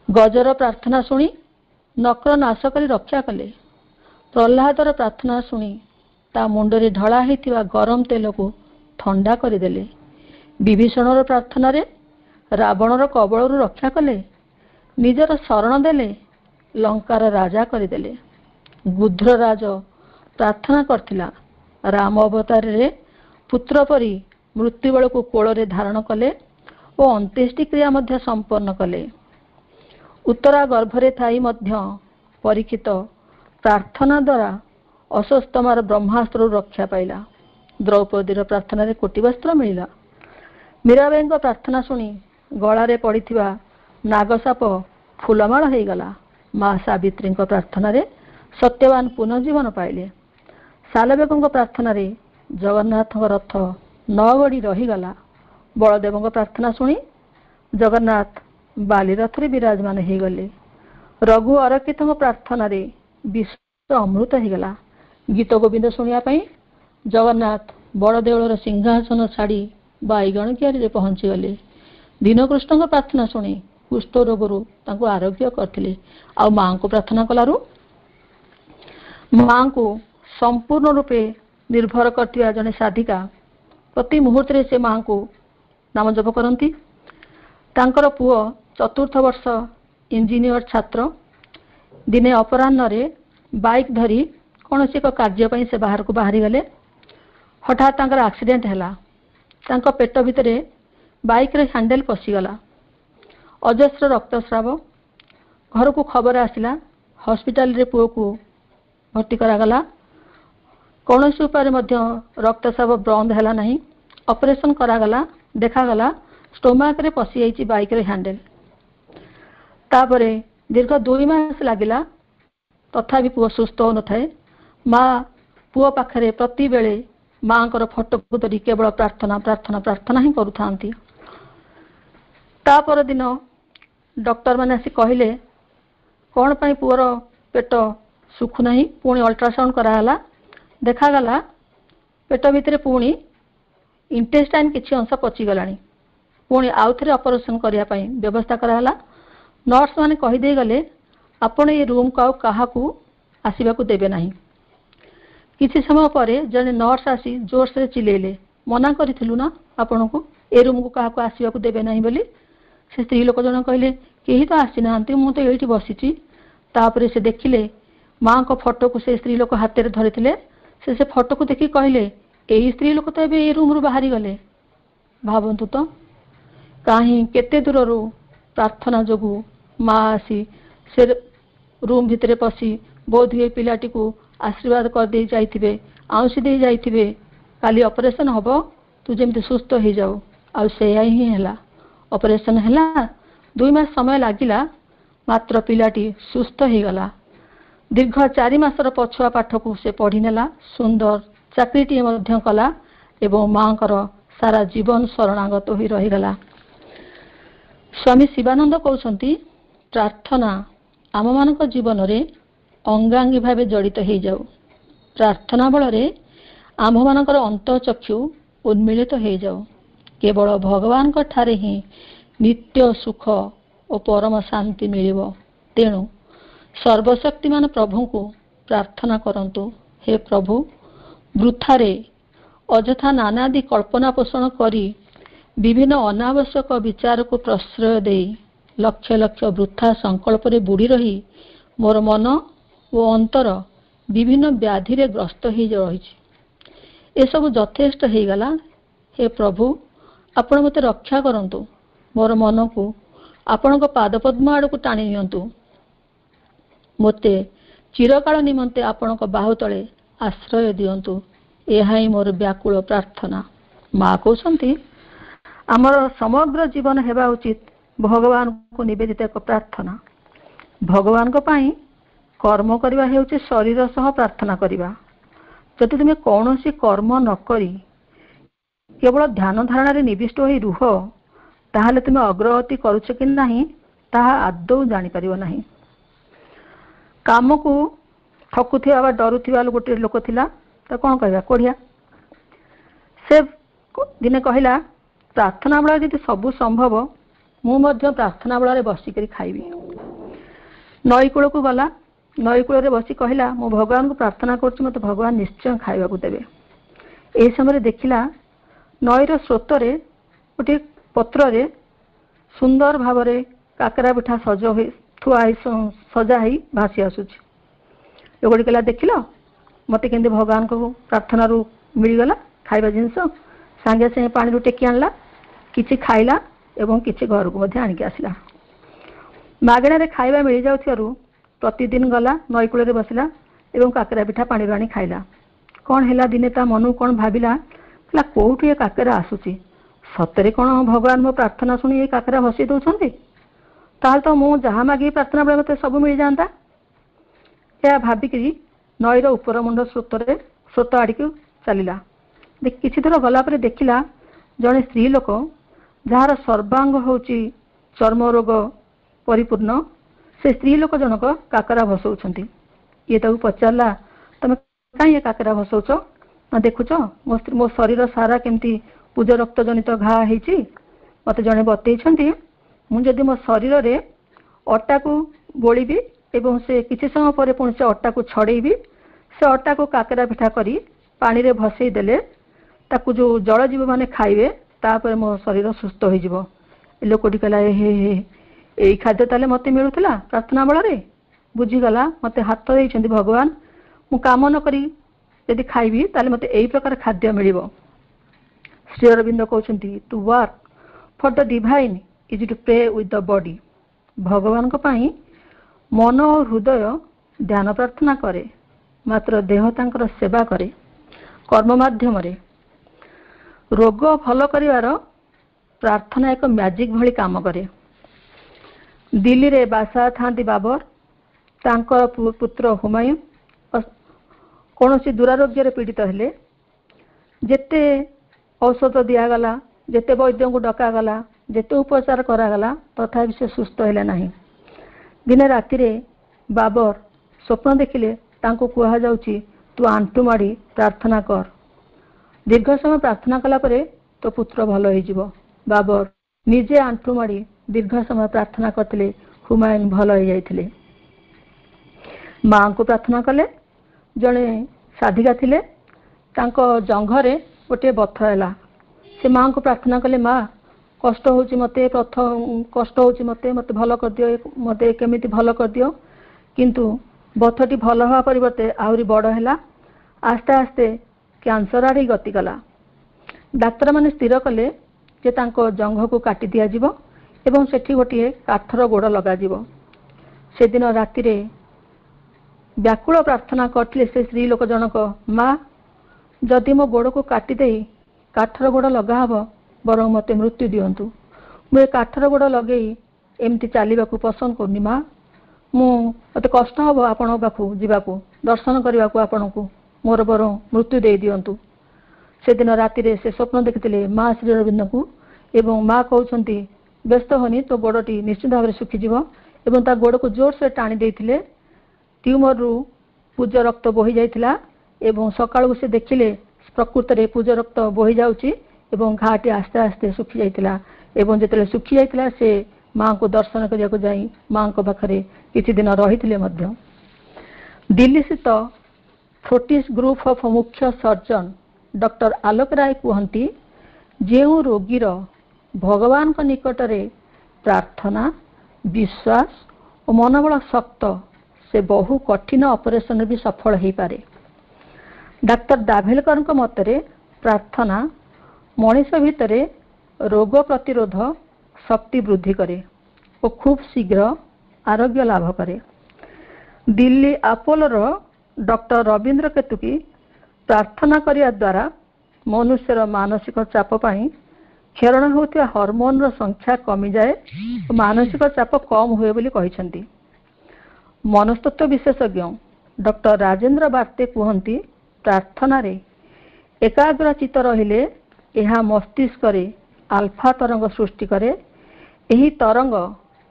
ଗଜର ପ୍ରାର୍ଥନା ଶୁଣି ନକ୍ର ନାଶ କରି ରକ୍ଷା କଲେ। ପ୍ରହ୍ଲାଦର ପ୍ରାର୍ଥନା ଶୁଣି ତା ମୁଣ୍ଡରେ ଢଳା ହୋଇଥିବା ଗରମ ତେଲକୁ ଥଣ୍ଡା କରିଦେଲେ। ବିଭୀଷଣର ପ୍ରାର୍ଥନାରେ ରାବଣର କବଳରୁ ରକ୍ଷା କଲେ। ନିଜର ଶରଣ ଦେଲେ, ଲଙ୍କାର ରାଜା କରିଦେଲେ। ଗୁଧ୍ରରାଜ ପ୍ରାର୍ଥନା କରିଥିଲା, ରାମ ଅବତାରରେ ପୁତ୍ର ପରି ମୃତ୍ୟୁବେଳକୁ କୋଳରେ ଧାରଣ କଲେ ଓ ଅନ୍त्यେଷ୍ଟି କ୍ରିୟା ମଧ୍ୟ ସମ୍ପନ୍ନ କଲେ। ଉତ୍ତରା ଗର୍ଭରେ ଥାଇ ମଧ୍ୟ ପରୀକ୍ଷିତ ପ୍ରାର୍ଥନା ଦ୍ୱାରା ଅଶ୍ୱତ୍ଥାମାର ବ୍ରହ୍ମାସ୍ତ୍ରରୁ ରକ୍ଷା ପାଇଲା। ଦ୍ରୌପଦୀର ପ୍ରାର୍ଥନାରେ କୋଟି ବସ୍ତ୍ର ମିଳିଲା। ମୀରାବାଈଙ୍କ ପ୍ରାର୍ଥନା ଶୁଣି ଗଳାରେ ପଡ଼ିଥିବା ନାଗସାପ ଫୁଲମାଳ ହେଇଗଲା। ମା ସାବିତ୍ରୀଙ୍କ ପ୍ରାର୍ଥନାରେ ସତ୍ୟବାନ ପୁନର୍ଜୀବନ ପାଇଲେ। ସାଲବେଗଙ୍କ ପ୍ରାର୍ଥନାରେ ଜଗନ୍ନାଥଙ୍କ ରଥ ନ ଗଡ଼ି ରହିଗଲା। ବଳଦେବଙ୍କ ପ୍ରାର୍ଥନା ଶୁଣି ଜଗନ୍ନାଥ ବାଲି ରଥରେ ବିରାଜମାନ ହେଇଗଲେ। ରଘୁ ଅରକ୍ଷିତଙ୍କ ପ୍ରାର୍ଥନାରେ ବିଶ୍ୱ ଅମୃତ ହେଇଗଲା। ଗୀତ ଗୋବିନ୍ଦ ଶୁଣିବା ପାଇଁ ଜଗନ୍ନାଥ ବଡ଼ଦେଉଳର ସିଂହାସନ ଛାଡ଼ି ବାଇଗଣ କିଆରିରେ ପହଞ୍ଚିଗଲେ। ଦୀନକୃଷ୍ଣଙ୍କ ପ୍ରାର୍ଥନା ଶୁଣି କୁଷ୍ଠ ରୋଗରୁ ତାଙ୍କୁ ଆରୋଗ୍ୟ କରିଥିଲେ। ଆଉ ମାଙ୍କୁ ପ୍ରାର୍ଥନା କଲାରୁ ମାଙ୍କୁ ସମ୍ପୂର୍ଣ୍ଣ ରୂପେ ନିର୍ଭର କରିଥିବା ଜଣେ ସାଧିକା ପ୍ରତି ମୁହୂର୍ତ୍ତରେ ସେ ମାଙ୍କୁ ନାମ ଜପ କରନ୍ତି। ତାଙ୍କର ପୁଅ 4ର୍ଥ ବର୍ଷ ଇଞ୍ଜିନିୟର ଛାତ୍ର ଦିନେ ଅପରାହ୍ନରେ ବାଇକ୍ ଧରି କୌଣସି ଏକ କାର୍ଯ୍ୟ ପାଇଁ ସେ ବାହାରକୁ ବାହାରିଗଲେ। ହଠାତ୍ ତାଙ୍କର ଆକ୍ସିଡେଣ୍ଟ ହେଲା। ତାଙ୍କ ପେଟ ଭିତରେ ବାଇକ୍ର ହ୍ୟାଣ୍ଡେଲ ପଶିଗଲା। ଅଜସ୍ର ରକ୍ତସ୍ରାବ। ଘରକୁ ଖବର ଆସିଲା। ହସ୍ପିଟାଲରେ ପୁଅକୁ ଭର୍ତ୍ତି କରାଗଲା। କୌଣସି ଉପାୟରେ ମଧ୍ୟ ରକ୍ତସ୍ରାବ ବନ୍ଦ ହେଲା ନାହିଁ। ଅପରେସନ କରାଗଲା। ଦେଖାଗଲା ଷ୍ଟୋମାକରେ ପଶିଯାଇଛି ବାଇକ୍ର ହ୍ୟାଣ୍ଡେଲ। ତାପରେ ଦୀର୍ଘ 2 ମାସ ଲାଗିଲା, ତଥାପି ପୁଅ ସୁସ୍ଥ ହେଉନଥାଏ। ମା ପୁଅ ପାଖରେ ପ୍ରତିବେଳେ ମାଙ୍କର ଫଟୋକୁ ଧରି କେବଳ ପ୍ରାର୍ଥନା ପ୍ରାର୍ଥନା ପ୍ରାର୍ଥନା ହିଁ କରୁଥାନ୍ତି। ତା ପରଦିନ ଡକ୍ଟରମାନେ ଆସି କହିଲେ କ'ଣ ପାଇଁ ପୁଅର ପେଟ ଶୁଖୁନାହିଁ। ପୁଣି ଅଲ୍ଟ୍ରାସାଉଣ୍ଡ କରାଗଲା। ଦେଖାଗଲା ପେଟ ଭିତରେ ପୁଣି ଇଣ୍ଟେଷ୍ଟାଇନ୍ କିଛି ଅଂଶ ପଚିଗଲାଣି। ପୁଣି ଆଉଥରେ ଅପରେସନ କରିବା ପାଇଁ ବ୍ୟବସ୍ଥା କରାଗଲା। ନର୍ସ ମାନେ କହିଦେଇ ଗଲେ ଆପଣ ଏ ରୁମ୍କୁ ଆଉ କାହାକୁ ଆସିବାକୁ ଦେବେ ନାହିଁ। କିଛି ସମୟ ପରେ ଜଣେ ନର୍ସ ଆସି ଜୋରସରେ ଚିଲେଇଲେ, ମନା କରିଥିଲୁ ନା ଆପଣଙ୍କୁ ଏ ରୁମ୍କୁ କାହାକୁ ଆସିବାକୁ ଦେବେ ନାହିଁ ବୋଲି। ସେ ସ୍ତ୍ରୀ ଲୋକ ଜଣ କହିଲେ କେହି ତ ଆସିନାହାନ୍ତି, ମୁଁ ତ ଏଇଠି ବସିଛି। ତାପରେ ସେ ଦେଖିଲେ ମାଙ୍କ ଫଟୋକୁ ସେ ସ୍ତ୍ରୀ ଲୋକ ହାତରେ ଧରିଥିଲେ। ସେ ଫଟୋକୁ ଦେଖି କହିଲେ ଏଇ ସ୍ତ୍ରୀ ଲୋକ ତ ଏବେ ଏ ରୁମ୍ରୁ ବାହାରିଗଲେ। ଭାବନ୍ତୁ ତ କାହିଁ କେତେ ଦୂରରୁ ପ୍ରାର୍ଥନା ଯୋଗୁଁ ମା ଆସି ସେ ରୁମ୍ ଭିତରେ ପଶି ବୋଧହୁଏ ପିଲାଟିକୁ ଆଶୀର୍ବାଦ କରିଦେଇ ଯାଇଥିବେ, ଆଉଁସି ଦେଇ ଯାଇଥିବେ, କାଲି ଅପରେସନ ହେବ, ତୁ ଯେମିତି ସୁସ୍ଥ ହେଇଯାଉ। ଆଉ ସେଇଆ ହିଁ ହେଲା। ଅପରେସନ ହେଲା। 2 ମାସ ସମୟ ଲାଗିଲା, ମାତ୍ର ପିଲାଟି ସୁସ୍ଥ ହେଇଗଲା। ଦୀର୍ଘ 4 ମାସର ପଛୁଆ ପାଠକୁ ସେ ପଢ଼ିନେଲା। ସୁନ୍ଦର ଚାକିରିଟିଏ ମଧ୍ୟ କଲା ଏବଂ ମାଙ୍କର ସାରା ଜୀବନ ଶରଣାଗତ ହୋଇ ରହିଗଲା। ସ୍ୱାମୀ ଶିବାନନ୍ଦ କହୁଛନ୍ତି ପ୍ରାର୍ଥନା ଆମମାନଙ୍କ ଜୀବନରେ ଅଙ୍ଗାଙ୍ଗୀ ଭାବେ ଜଡ଼ିତ ହେଇଯାଉ। ପ୍ରାର୍ଥନା ବଳରେ ଆମ୍ଭମାନଙ୍କର ଅନ୍ତଃଚକ୍ଷୁ ଉନ୍ମିଳିତ ହେଇଯାଉ। କେବଳ ଭଗବାନଙ୍କ ଠାରେ ହିଁ ନିତ୍ୟ ସୁଖ ଓ ପରମ ଶାନ୍ତି ମିଳିବ। ତେଣୁ ସର୍ବଶକ୍ତିମାନ ପ୍ରଭୁଙ୍କୁ ପ୍ରାର୍ଥନା କରନ୍ତୁ, ହେ ପ୍ରଭୁ, ବୃଥାରେ ଅଯଥା ନାନାଦି କଳ୍ପନା ପୋଷଣ କରି ବିଭିନ୍ନ ଅନାବଶ୍ୟକ ବିଚାରକୁ ପ୍ରଶ୍ରୟ ଦେଇ ଲକ୍ଷ ଲକ୍ଷ ବୃଥା ସଂକଳ୍ପରେ ବୁଡ଼ି ରହି ମୋର ମନ ଓ ଅନ୍ତର ବିଭିନ୍ନ ବ୍ୟାଧିରେ ଗ୍ରସ୍ତ ହୋଇ ରହିଛି। ଏସବୁ ଯଥେଷ୍ଟ ହେଇଗଲା। ହେ ପ୍ରଭୁ, ଆପଣ ମୋତେ ରକ୍ଷା କରନ୍ତୁ। ମୋର ମନକୁ ଆପଣଙ୍କ ପାଦପଦ୍ମ ଆଡ଼କୁ ଟାଣି ନିଅନ୍ତୁ। ମୋତେ ଚିରକାଳ ନିମନ୍ତେ ଆପଣଙ୍କ ବାହୁ ତଳେ ଆଶ୍ରୟ ଦିଅନ୍ତୁ। ଏହା ହିଁ ମୋର ବ୍ୟାକୁଳ ପ୍ରାର୍ଥନା। ମା କହୁଛନ୍ତି ଆମର ସମଗ୍ର ଜୀବନ ହେବା ଉଚିତ ଭଗବାନଙ୍କୁ ନିବେଦିତ ଏକ ପ୍ରାର୍ଥନା। ଭଗବାନଙ୍କ ପାଇଁ କର୍ମ କରିବା ହେଉଛି ଶରୀର ସହ ପ୍ରାର୍ଥନା କରିବା। ଯଦି ତୁମେ କୌଣସି କର୍ମ ନ କରି କେବଳ ଧ୍ୟାନ ଧାରଣାରେ ନିବିଷ୍ଟ ହୋଇ ରୁହ, ତାହେଲେ ତୁମେ ଅଗ୍ରଗତି କରୁଛ କି ନାହିଁ ତାହା ଆଦୌ ଜାଣିପାରିବ ନାହିଁ। କାମକୁ ଠକୁଥିବା ବା ଡରୁଥିବା ଗୋଟିଏ ଲୋକ ଥିଲା। ତ କ'ଣ କହିବା, କୋଢ଼ିଆ। ସେ ଦିନେ କହିଲା ପ୍ରାର୍ଥନା ବେଳରେ ଯଦି ସବୁ ସମ୍ଭବ ମୁଁ ମଧ୍ୟ ପ୍ରାର୍ଥନା ବେଳରେ ବସିକରି ଖାଇବି। ନଈ କୂଳକୁ ଗଲା। ନଈ କୂଳରେ ବସି କହିଲା ମୁଁ ଭଗବାନଙ୍କୁ ପ୍ରାର୍ଥନା କରୁଛି, ମୋତେ ଭଗବାନ ନିଶ୍ଚୟ ଖାଇବାକୁ ଦେବେ। ଏହି ସମୟରେ ଦେଖିଲା ନଈର ସ୍ରୋତରେ ଗୋଟିଏ ପତ୍ରରେ ସୁନ୍ଦର ଭାବରେ କାକରା ପିଠା ସଜା ହୋଇ ଭାସି ଆସୁଛି। ଏଗୁଡ଼ି କହିଲା ଦେଖିଲ ମୋତେ କେମିତି ଭଗବାନଙ୍କୁ ପ୍ରାର୍ଥନାରୁ ମିଳିଗଲା ଖାଇବା ଜିନିଷ। ସାଙ୍ଗେ ସାଙ୍ଗେ ପାଣିରୁ ଟେକି ଆଣିଲା, କିଛି ଖାଇଲା ଏବଂ କିଛି ଘରକୁ ମଧ୍ୟ ଆଣିକି ଆସିଲା। ମାଗଣାରେ ଖାଇବା ମିଳିଯାଉଥିବାରୁ ପ୍ରତିଦିନ ଗଲା, ନଈକୂଳରେ ବସିଲା ଏବଂ କାକରା ପିଠା ପାଣିରୁ ଆଣି ଖାଇଲା। କ'ଣ ହେଲା, ଦିନେ ତା ମନକୁ କ'ଣ ଭାବିଲା, କହିଲା କୋଉଠୁ ଏ କାକରା ଆସୁଛି? ସତରେ କ'ଣ ଭଗବାନ ମୋ ପ୍ରାର୍ଥନା ଶୁଣି ଏ କାକରା ଭସେଇ ଦେଉଛନ୍ତି? ତାହେଲେ ତ ମୁଁ ଯାହା ମାଗିବି ପ୍ରାର୍ଥନା ବେଳେ ମୋତେ ସବୁ ମିଳିଯାଆନ୍ତା। ଏହା ଭାବିକିରି ନଈର ଉପର ମୁଣ୍ଡ ସ୍ରୋତ ଆଡ଼ିକୁ ଚାଲିଲା। କିଛି ଦୂର ଗଲା ପରେ ଦେଖିଲା ଜଣେ ସ୍ତ୍ରୀ ଲୋକ ଯାହାର ସର୍ବାଙ୍ଗ ହେଉଛି ଚର୍ମ ରୋଗ ପରିପୂର୍ଣ୍ଣ, से स्त्री लोक जनक काकरा भसौछंती। ये ताकू पचारला तमे काई काकरा भसौछ ना देखुछ मो शरीर सारा केमती पूज रक्त जनित घा हेची मते जणे बतैछंती मु जदि मो शरीर रे अटा को बोलिबी एवं से किछि समय परे पुणी से अटा को छड़ेबी से अटा को काकरा पिठा करी पानी रे भसई देले ताकू जो जल जीव माने खाइबे तापर मो शरीर सुस्थ हो जिवो। लोकटी कहला हे हे एई खाद्य ताले मते मिलुतला प्रार्थना बळ रे बुझीगला मते हाथ देइछंती भगवान मु काम न करी यदि खाइबी ताले मते एई प्रकार खाद्य मिलिबो। श्री अरविंद कहउछंती to work for the divine is to pray with the body. भगवान को पाई मन और हृदय ध्यान प्रार्थना करे मात्र देह तांकर सेवा करे कर्म माध्यम रे। रोग भल करिवार प्रार्थना एक मैजिक भली काम करे। दिल्ली रे बासा थांती बाबर तांकर पुत्र हुमायूं कौनसी दुरारोग्य पीड़ित हेले जेते औषध दिगला जेते वैद्य को डकागला जेते उपचार करागला तथापि से सुस्थ हेले नहीं। दिने राति रे बाबर स्वप्न देखिले तांको कुहा जाउची तू आंटू माड़ी प्रार्थना कर। दीर्घ समय प्रार्थना कला परे तो पुत्र भल हो जिवो। बाबर निजे आंटू माड़ी दीर्घ समय प्रार्थना करते हुमायूं भल हो जाइथिले। मां को प्रार्थना कले जड़े साधिका थिले तांको जंघरे गोटे बथ हैला से मां को प्रार्थना कले मां कष्ट होची मते प्रथम कष्ट होची मते मते भल कर दियो मते केमिति भल कर दियो किंतु बथटी भल होवा परिवर्ते आहुरी बड़ हैला आस्ते आस्ते कैंसर आड़ी गति कला। डाक्तर माने स्थिर कले जे तांको जंघ को काटी दिया जिवो एवं सेठी गोटे काठर गोड़ लगा जिवो। से दिन राति रे व्याकुल प्रार्थना करथिले से स्त्री लोक जनक मां जदि मो गोड़ को काटी देई काठर गोड़ लगा हबो बरं मते मृत्यु दियंतु। मु काठर गोड़ लगेई एमती चालिबाकू पसंद करनी मां मु मते कष्ट हबो आपण पाखु जीवाकू दर्शन करबाकू आपणकू मोर बरं मृत्यु दे दियंतु। से दिन राति रे से स्वप्न देखिथिले मां श्री अरविंद को एवं मां कहउछंती व्यस्त होनी तो गोड़टी निश्चित भाव सुखी जीव एवं ता गोड़ को जोर से टाणी देथिले ट्यूमर रु पूज रक्त बोही जाइथिला एवं सकाळू से देखिले प्रकृत रे पूज रक्त बोही जाउची एवं घाटी आस्ते आस्ते सुखी जाइथिला एवं जेतले सुखी जाइथिला से मां को दर्शन करिया को जाई मां को पाखरे किछि दिन रहिथिले मध्य। दिल्ली स्थित फोर्टिस ग्रुप ऑफ मुख्य सर्जन डॉक्टर आलोक राय कहती जेउ रोगीर भगवान को निकट रे प्रार्थना विश्वास और मनोबल शक्त से बहु कठिन ऑपरेशन भी सफल हो पारे। डॉक्टर दाभेलकर मतरे प्रार्थना मनीष भितर रोग प्रतिरोध शक्ति वृद्धि करे और खूब शीघ्र आरोग्य लाभ करे। दिल्ली अपोलोर डॉक्टर रविंद्र केतुकी प्रार्थना करिया द्वारा मनुष्यर मानसिक चाप पाई क्षरण होता हार्मोन संख्या कमी जाए और मानसिक चाप कम हुए बोली कहिसेंती। मनस्तत्व विशेषज्ञ डॉक्टर राजेंद्र बार्ते कहती प्रार्थना रे एकाग्र चित्त रहिले यह मस्तिष्क रे आल्फा तरंग सृष्टि करे। यही तरंग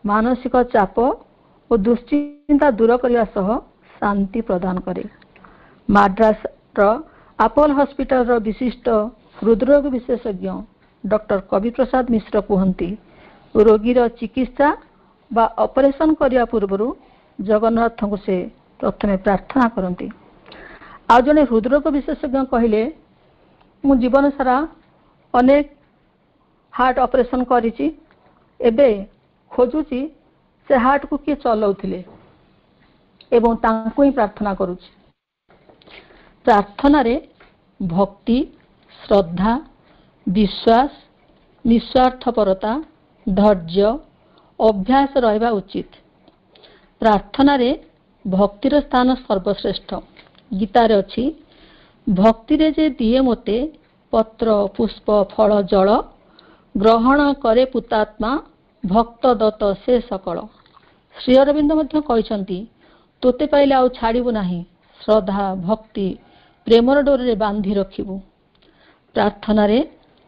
मानसिक चाप और दुश्चिंता दूर करने सह शांति प्रदान करे। माद्रास अपोलो हॉस्पिटल विशिष्ट हृदरोग विशेषज्ञ डॉक्टर कवि प्रसाद मिश्र कहती रोगीर चिकित्सा बा ऑपरेशन करिया पूर्व जगन्नाथ को से प्रथमे प्रार्थना करती। आ जने हृदरोग विशेषज्ञ कहले मु जीवन सारा अनेक हार्ट ऑपरेशन करिछि एबे खोजुछि से हार्ट को किए चलाउथिले एवं तांको ही प्रार्थना करूछि। प्रार्थना रे भक्ति श्रद्धा विश्वास निस्वार्थपरता धैर्य अभ्यास रहबा उचित। प्रार्थना रे भक्तिर स्थान सर्वश्रेष्ठ। गीतारे अछि भक्ति रे जे दिए मोते पत्र पुष्प फल जल ग्रहण करे पुतात्मा भक्त दत्त से सकल। श्री अरविंद मध्य कहिसंती तोते पाइले आउ छाड़िबु नाही श्रद्धा भक्ति प्रेमर डोर रे बांधी रखिबु। प्रार्थना रे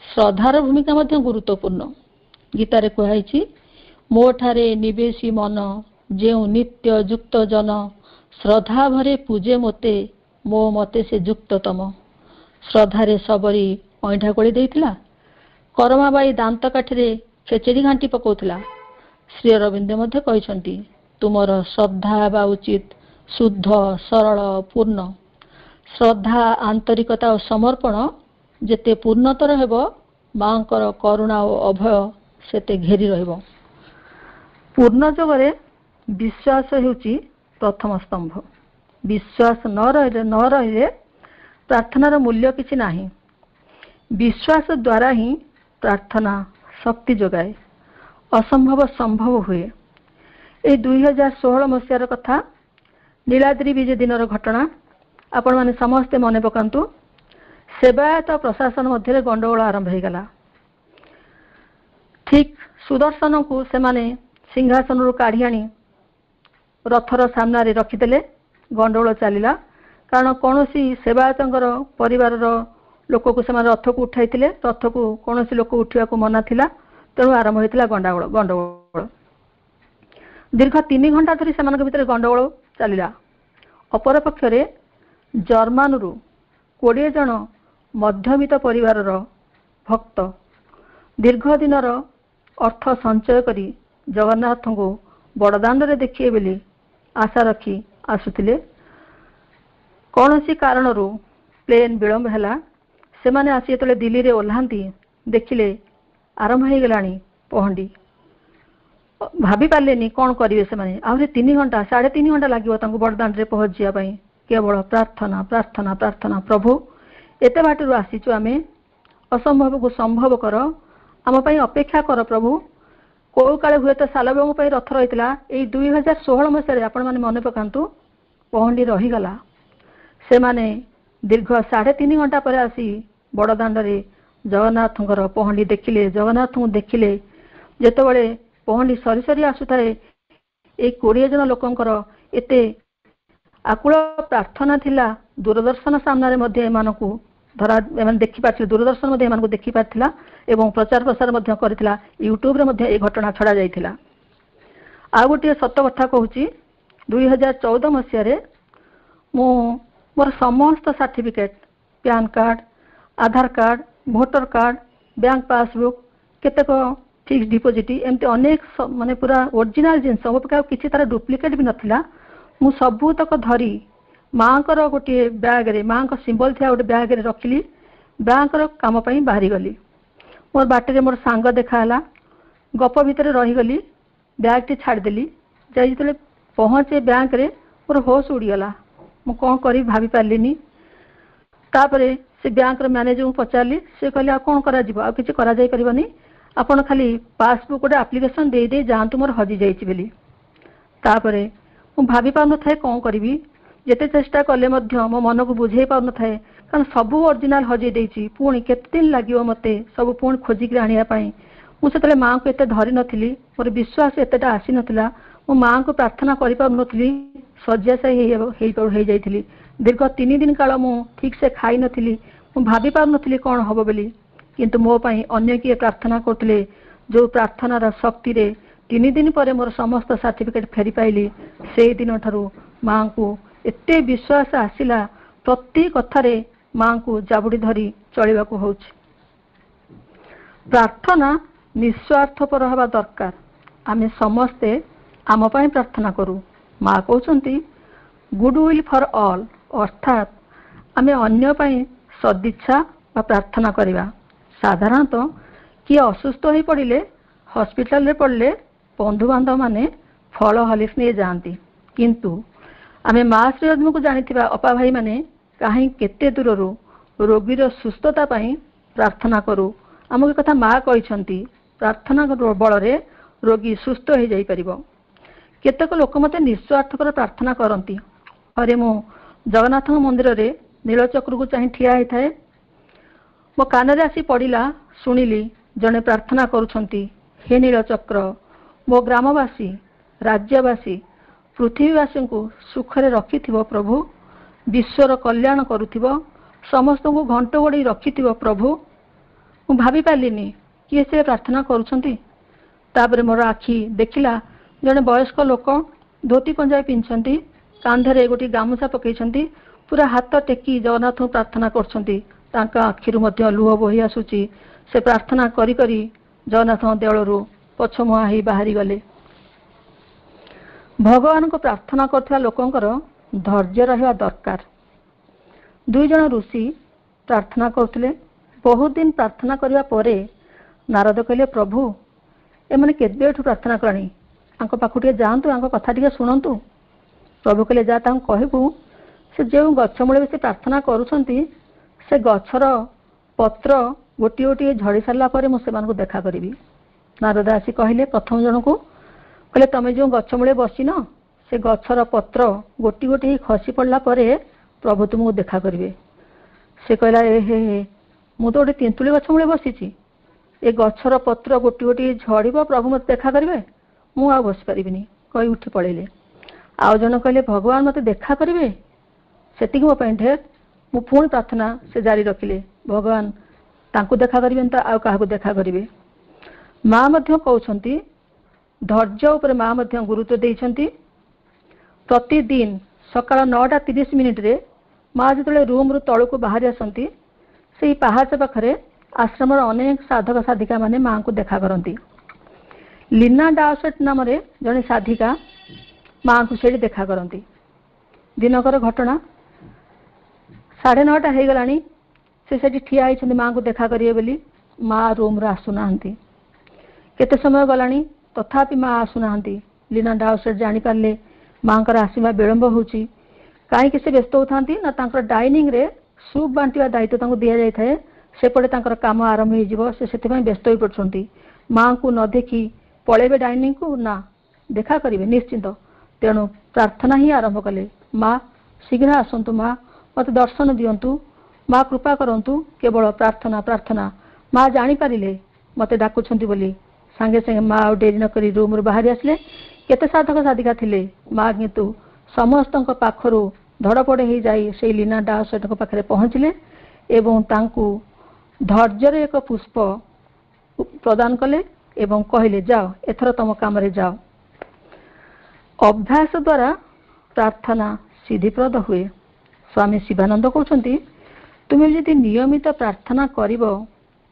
श्रद्धार भूमिका मध्य गुरुत्वपूर्ण। गीतारे कहाइछि मो ठारे निवेशी मन ଯେଉଁ ନିତ୍ୟ ଯୁକ୍ତ ଜନ ଶ୍ରଦ୍ଧା ଭରେ ପୂଜେ ମୋତେ, ମୋ ମତେ ସେ ଯୁକ୍ତତମ। ଶ୍ରଦ୍ଧାରେ ସବରି ଅଇଁଠା ଗୋଳି ଦେଇଥିଲା, କରମାବାଇ ଦାନ୍ତ କାଠିରେ ଖେଚେଡ଼ି ଘାଣ୍ଟି ପକାଉଥିଲା। ଶ୍ରୀ ଅରବିନ୍ଦ ମଧ୍ୟ କହିଛନ୍ତି, ତୁମର ଶ୍ରଦ୍ଧା ହେବା ଉଚିତ ଶୁଦ୍ଧ, ସରଳ, ପୂର୍ଣ୍ଣ। ଶ୍ରଦ୍ଧା, ଆନ୍ତରିକତା ଓ ସମର୍ପଣ ଯେତେ ପୂର୍ଣ୍ଣତର ହେବ, ମାଙ୍କର କରୁଣା ଓ ଅଭୟ ସେତେ ଘେରି ରହିବ। ପୂର୍ଣ୍ଣ ଯୋଗରେ ବିଶ୍ୱାସ ହେଉଛି ପ୍ରଥମ ସ୍ତମ୍ଭ। ବିଶ୍ୱାସ ନ ରହିଲେ ପ୍ରାର୍ଥନାର ମୂଲ୍ୟ କିଛି ନାହିଁ। ବିଶ୍ୱାସ ଦ୍ୱାରା ହିଁ ପ୍ରାର୍ଥନା ଶକ୍ତି ଯୋଗାଏ, ଅସମ୍ଭବ ସମ୍ଭବ ହୁଏ। ଏହି 2016 ମସିହାର କଥା, ନୀଳାଦ୍ରି ବିଜେ ଦିନର ଘଟଣା ଆପଣମାନେ ସମସ୍ତେ ମନେ ପକାନ୍ତୁ। ସେବାୟତ ପ୍ରଶାସନ ମଧ୍ୟରେ ଗଣ୍ଡଗୋଳ ଆରମ୍ଭ ହୋଇଗଲା। ଠିକ୍ ସୁଦର୍ଶନଙ୍କୁ ସେମାନେ ସିଂହାସନରୁ କାଢ଼ି ଆଣି ରଥର ସାମ୍ନାରେ ରଖିଦେଲେ। ଗଣ୍ଡଗୋଳ ଚାଲିଲା, କାରଣ କୌଣସି ସେବାୟତଙ୍କର ପରିବାରର ଲୋକକୁ ସେମାନେ ରଥକୁ ଉଠାଇଥିଲେ। ରଥକୁ କୌଣସି ଲୋକ ଉଠିବାକୁ ମନା ଥିଲା, ତେଣୁ ଆରମ୍ଭ ହୋଇଥିଲା ଗଣ୍ଡଗୋଳ। ଦୀର୍ଘ 3 ଘଣ୍ଟା ଧରି ସେମାନଙ୍କ ଭିତରେ ଗଣ୍ଡଗୋଳ ଚାଲିଲା। ଅପରପକ୍ଷରେ ଜର୍ମାନରୁ 20 ଜଣ ମଧ୍ୟବିତ୍ତ ପରିବାରର ଭକ୍ତ ଦୀର୍ଘ ଦିନର ଅର୍ଥ ସଞ୍ଚୟ କରି ଜଗନ୍ନାଥଙ୍କୁ ବଡ଼ଦାଣ୍ଡରେ ଦେଖିବେ ବୋଲି ଆଶା ରଖି ଆସୁଥିଲେ। କୌଣସି କାରଣରୁ ପ୍ଲେନ୍ ବିଳମ୍ବ ହେଲା। ସେମାନେ ଆସି ଯେତେବେଳେ ଦିଲ୍ଲୀରେ ଓହ୍ଲାନ୍ତି, ଦେଖିଲେ ଆରମ୍ଭ ହୋଇଗଲାଣି ପହଣ୍ଡି। ଭାବି ପାରିଲେନି କ'ଣ କରିବେ ସେମାନେ। ଆହୁରି 3 ଘଣ୍ଟା, 3.5 ଘଣ୍ଟା ଲାଗିବ ତାଙ୍କୁ ବଡ଼ଦାଣ୍ଡରେ ପହଞ୍ଚିବା ପାଇଁ। କେବଳ ପ୍ରାର୍ଥନା, ପ୍ରାର୍ଥନା, ପ୍ରାର୍ଥନା। ପ୍ରଭୁ, ଏତେ ବାଟରୁ ଆସିଛୁ ଆମେ, ଅସମ୍ଭବକୁ ସମ୍ଭବ କର, ଆମ ପାଇଁ ଅପେକ୍ଷା କର ପ୍ରଭୁ। କୋଉ କାଳେ ହୁଏତ ସାଲବେଗଙ୍କ ପାଇଁ ରଥ ରହିଥିଲା। ଏଇ 2016 ମସିହାରେ ଆପଣମାନେ ମନେ ପକାନ୍ତୁ, ପହଣ୍ଡି ରହିଗଲା। ସେମାନେ ଦୀର୍ଘ 3.5 ଘଣ୍ଟା ପରେ ଆସି ବଡ଼ଦାଣ୍ଡରେ ଜଗନ୍ନାଥଙ୍କର ପହଣ୍ଡି ଦେଖିଲେ। ଜଗନ୍ନାଥଙ୍କୁ ଦେଖିଲେ ଯେତେବେଳେ ପହଣ୍ଡି ସରି ସରି ଆସୁଥାଏ, ଏଇ 20 ଜଣ ଲୋକଙ୍କର ଏତେ ଆକୁଳ ପ୍ରାର୍ଥନା ଥିଲା। ଦୂରଦର୍ଶନ ସାମ୍ନାରେ ମଧ୍ୟ ଏମାନେ ଦେଖିପାରିଥିଲେ। ଦୂରଦର୍ଶନ ମଧ୍ୟ ଏମାନଙ୍କୁ ଦେଖିପାରିଥିଲା ଏବଂ ପ୍ରଚାର ପ୍ରସାର ମଧ୍ୟ କରିଥିଲା। ୟୁଟ୍ୟୁବରେ ମଧ୍ୟ ଏ ଘଟଣା ଛଡ଼ା ଯାଇଥିଲା। ଆଉ ଗୋଟିଏ ସତ କଥା କହୁଛି, 2014 ମସିହାରେ ମୁଁ ମୋର ସମସ୍ତ certificate, PAN card, Aadhaar card, voter card, bank passbook, କେତେକ ଫିକ୍ସ ଡିପୋଜିଟ୍, ଏମିତି ଅନେକ ପୁରା ଓରିଜିନାଲ ଜିନିଷ, ମୋ ପାଖରେ କିଛି ତାର ଡୁପ୍ଲିକେଟ୍ ବି ନଥିଲା। ମୁଁ ସବୁତକ ଧରି ମାଙ୍କର ଗୋଟିଏ ବ୍ୟାଗରେ, ମାଙ୍କ ସିମ୍ବଲ ଥିବା ଗୋଟେ ବ୍ୟାଗରେ ରଖିଲି। ବ୍ୟାଙ୍କର କାମ ପାଇଁ ବାହାରିଗଲି। ମୋର ବାଟରେ ମୋର ସାଙ୍ଗ ଦେଖା ହେଲା। ଗପ ଭିତରେ ରହିଗଲି, ବ୍ୟାଗଟି ଛାଡ଼ିଦେଲି। ଯାଇ ଯେତେବେଳେ ପହଞ୍ଚେ ବ୍ୟାଙ୍କରେ, ମୋର ହୋସ୍ ଉଡ଼ିଗଲା। ମୁଁ କ'ଣ କରିବି ଭାବି ପାରିଲିନି। ତାପରେ ସେ ବ୍ୟାଙ୍କର ମ୍ୟାନେଜରଙ୍କୁ ପଚାରିଲି। ସେ କହିଲେ, ଆଉ କ'ଣ କରାଯିବ? ଆଉ କିଛି କରାଯାଇପାରିବନି, ଆପଣ ଖାଲି ପାସବୁକ୍ ଗୋଟେ ଆପ୍ଲିକେସନ୍ ଦେଇ ଯାଆନ୍ତୁ, ମୋର ହଜିଯାଇଛି ବୋଲି। ତାପରେ ମୁଁ ଭାବି ପାରୁନଥାଏ କ'ଣ କରିବି। ଯେତେ ଚେଷ୍ଟା କଲେ ମଧ୍ୟ ମୋ ମନକୁ ବୁଝେଇ ପାରୁନଥାଏ, କାରଣ ସବୁ ଅରିଜିନାଲ ହଜେଇ ଦେଇଛି। ପୁଣି କେତେ ଦିନ ଲାଗିବ ମୋତେ ସବୁ ପୁଣି ଖୋଜିକି ଆଣିବା ପାଇଁ। ମୁଁ ସେତେବେଳେ ମାଆଙ୍କୁ ଏତେ ଧରିନଥିଲି, ମୋର ବିଶ୍ୱାସ ଏତେଟା ଆସିନଥିଲା। ମୁଁ ମାଆଙ୍କୁ ପ୍ରାର୍ଥନା କରିପାରୁନଥିଲି, ଶଯ୍ୟାଶାୟୀ ହେଇଯାଇଥିଲି। ଦୀର୍ଘ 3 ଦିନ କାଳ ମୁଁ ଠିକ୍ସେ ଖାଇନଥିଲି। ମୁଁ ଭାବି ପାରୁନଥିଲି କ'ଣ ହେବ ବୋଲି। କିନ୍ତୁ ମୋ ପାଇଁ ଅନ୍ୟ କିଏ ପ୍ରାର୍ଥନା କରୁଥିଲେ, ଯେଉଁ ପ୍ରାର୍ଥନାର ଶକ୍ତିରେ 3 ଦିନ ପରେ ମୋର ସମସ୍ତ ସାର୍ଟିଫିକେଟ୍ ଫେରି ପାଇଲି। ସେଇ ଦିନଠାରୁ ମାଆଙ୍କୁ ଏତେ ବିଶ୍ୱାସ ଆସିଲା, ପ୍ରତି କଥାରେ ମାଆଙ୍କୁ ଜାବୁଡ଼ି ଧରି ଚଳିବାକୁ ହେଉଛି। ପ୍ରାର୍ଥନା ନିଃସ୍ୱାର୍ଥପର ହେବା ଦରକାର। ଆମେ ସମସ୍ତେ ଆମ ପାଇଁ ପ୍ରାର୍ଥନା କରୁ। ମା କହୁଛନ୍ତି ଗୁଡ୍ ୱିଲ୍ ଫର୍ ଅଲ୍, ଅର୍ଥାତ୍ ଆମେ ଅନ୍ୟ ପାଇଁ ସଦିଚ୍ଛା ବା ପ୍ରାର୍ଥନା କରିବା। ସାଧାରଣତଃ କିଏ ଅସୁସ୍ଥ ହୋଇ ପଡ଼ିଲେ, ହସ୍ପିଟାଲରେ ପଡ଼ିଲେ ବନ୍ଧୁବାନ୍ଧବମାନେ ଫଳ ହଲିସ୍ ନେଇ ଯାଆନ୍ତି। କିନ୍ତୁ ଆମେ ମା ଶ୍ରୀଅନ୍ନକୁ ଜାଣିଥିବା ଅପା ଭାଇମାନେ କାହିଁକି କେତେ ଦୂରରୁ ରୋଗୀର ସୁସ୍ଥତା ପାଇଁ ପ୍ରାର୍ଥନା କରୁ। ଆମକୁ ଏ କଥା ମା କହିଛନ୍ତି, ପ୍ରାର୍ଥନା ବଳରେ ରୋଗୀ ସୁସ୍ଥ ହୋଇଯାଇପାରିବ। କେତେକ ଲୋକ ମୋତେ ନିଃସ୍ୱାର୍ଥପର ପ୍ରାର୍ଥନା କରନ୍ତି। ଥରେ ମୁଁ ଜଗନ୍ନାଥଙ୍କ ମନ୍ଦିରରେ ନୀଳଚକ୍ରକୁ ଚାହିଁ ଠିଆ ହୋଇଥାଏ। ମୋ କାନରେ ଆସି ପଡ଼ିଲା, ଶୁଣିଲି ଜଣେ ପ୍ରାର୍ଥନା କରୁଛନ୍ତି, ହେ ନୀଳଚକ୍ର, ମୋ ଗ୍ରାମବାସୀ, ରାଜ୍ୟବାସୀ, ପୃଥିବୀବାସୀଙ୍କୁ ସୁଖରେ ରଖିଥିବ ପ୍ରଭୁ, ବିଶ୍ୱର କଲ୍ୟାଣ କରୁଥିବ, ସମସ୍ତଙ୍କୁ ଘଣ୍ଟ ଘୋଡ଼େଇ ରଖିଥିବ ପ୍ରଭୁ। ମୁଁ ଭାବି ପାରିଲିନି କିଏ ସେ ପ୍ରାର୍ଥନା କରୁଛନ୍ତି। ତାପରେ ମୋର ଆଖି ଦେଖିଲା जड़े वयस्क लोक धोती पंजाबी पिंधि कांधे गोटे गामुछा पकई पूरा हाथ टेकी जगन्नाथ को प्रार्थना कर आखिर लुह बोही आसूची से प्रार्थना करी करी जगन्नाथ देवलू पछमुआ ही बाहरी गले। भगवान को प्रार्थना करथिबा लोकंकर धैर्य रहिबा दरकार। दुई जन ऋषि प्रार्थना करथिले। बहुत दिन प्रार्थना करिबा परे नारद कहले, प्रभु एमने केबेठु प्रार्थना करणी, आंको पाखु टिके जांतु, आंको कथा टिके सुनंतु। प्रभु कहले, जा तांको कहबू से जो गछ मूले बसी प्रार्थना करूछंती से गछर पत्र गोटी गोटी झड़ी सारा पर मुझे देखा करी। नारद आसी कहले प्रथम जन को कहले, तमें जो गछ मूले बसिन से गछर पत्र गोटी गोटी खसी पड़ला परे प्रभु तुमको देखा करेंगे। से कहला, ए हे मु तो गोटे तेंतुली गछ मूले बसी, ए गछर पत्र गोटी गोटी झड़ब, प्रभु मत देखा करेंगे, मु आ बस पारिबिनी कही उठी पड़ेले। आउ जन कहले, भगवान मत देखा करेंगे, सेति मो ढेर। मु पुणी प्रार्थना से जारी रखिले, भगवान तांको देखा करेंगे तो आउ काहाको देखा करेंगे। माँ मध्य कहउछंती धैर्य उपर माँ मध्य गुरुत्व देइछंती। प्रतिदिन सकाळ 9:30 रे माँ जो रूम रु तलू को बाहरी आसती से पहाच पाखे आश्रम अनेक साधक साधिका माने माँ को देखा करती। लीना डाउसेट नाम जड़े साधिका माँ को से देखा करती। दिनकर घटना 9:30 हो गलानी, से ठिया होती माँ को देखा करेंगे बोली। माँ रूम रे आसुना केते समय गलानी तथापि माँ आसुना। लीना डाउसेट जानीपारे माँ का आसवा विलंब होची। कहीं से व्यस्त होती ना तांकर डाइनिंग रे सूप बांटिया दायित्व दि जाए, सेपटे तांकर काम आरंभ हो व्यस्त हो पड़ती। माँ को न देखी पलैबे डाइनिंग को ना देखा करेंगे निश्चिंत। तेणु प्रार्थना ही आरंभ कले, माँ शीघ्र आसतु, माँ मत दर्शन दिंतु, माँ कृपा करंतु। केवल प्रार्थना प्रार्थना। माँ जानीपारे मत डाकुंट बोली सांगे सांगे माँ डेरी नक रूम रू बाहरी आसले। केते साधक साधिका थिले, माँ किंतु समस्त पाखरु धड़पड़ हो जाई से लीना डाउसेट पाखे पहुँचले एवं तांकु धैर्यर एक पुष्प प्रदान कले एवं कहले, जाओ एथर तुम काम रे जाओ। अभ्यास द्वारा प्रार्थना सिद्धिप्रद हुए। स्वामी शिवानंद कहते, तुम यदि नियमित प्रार्थना करिब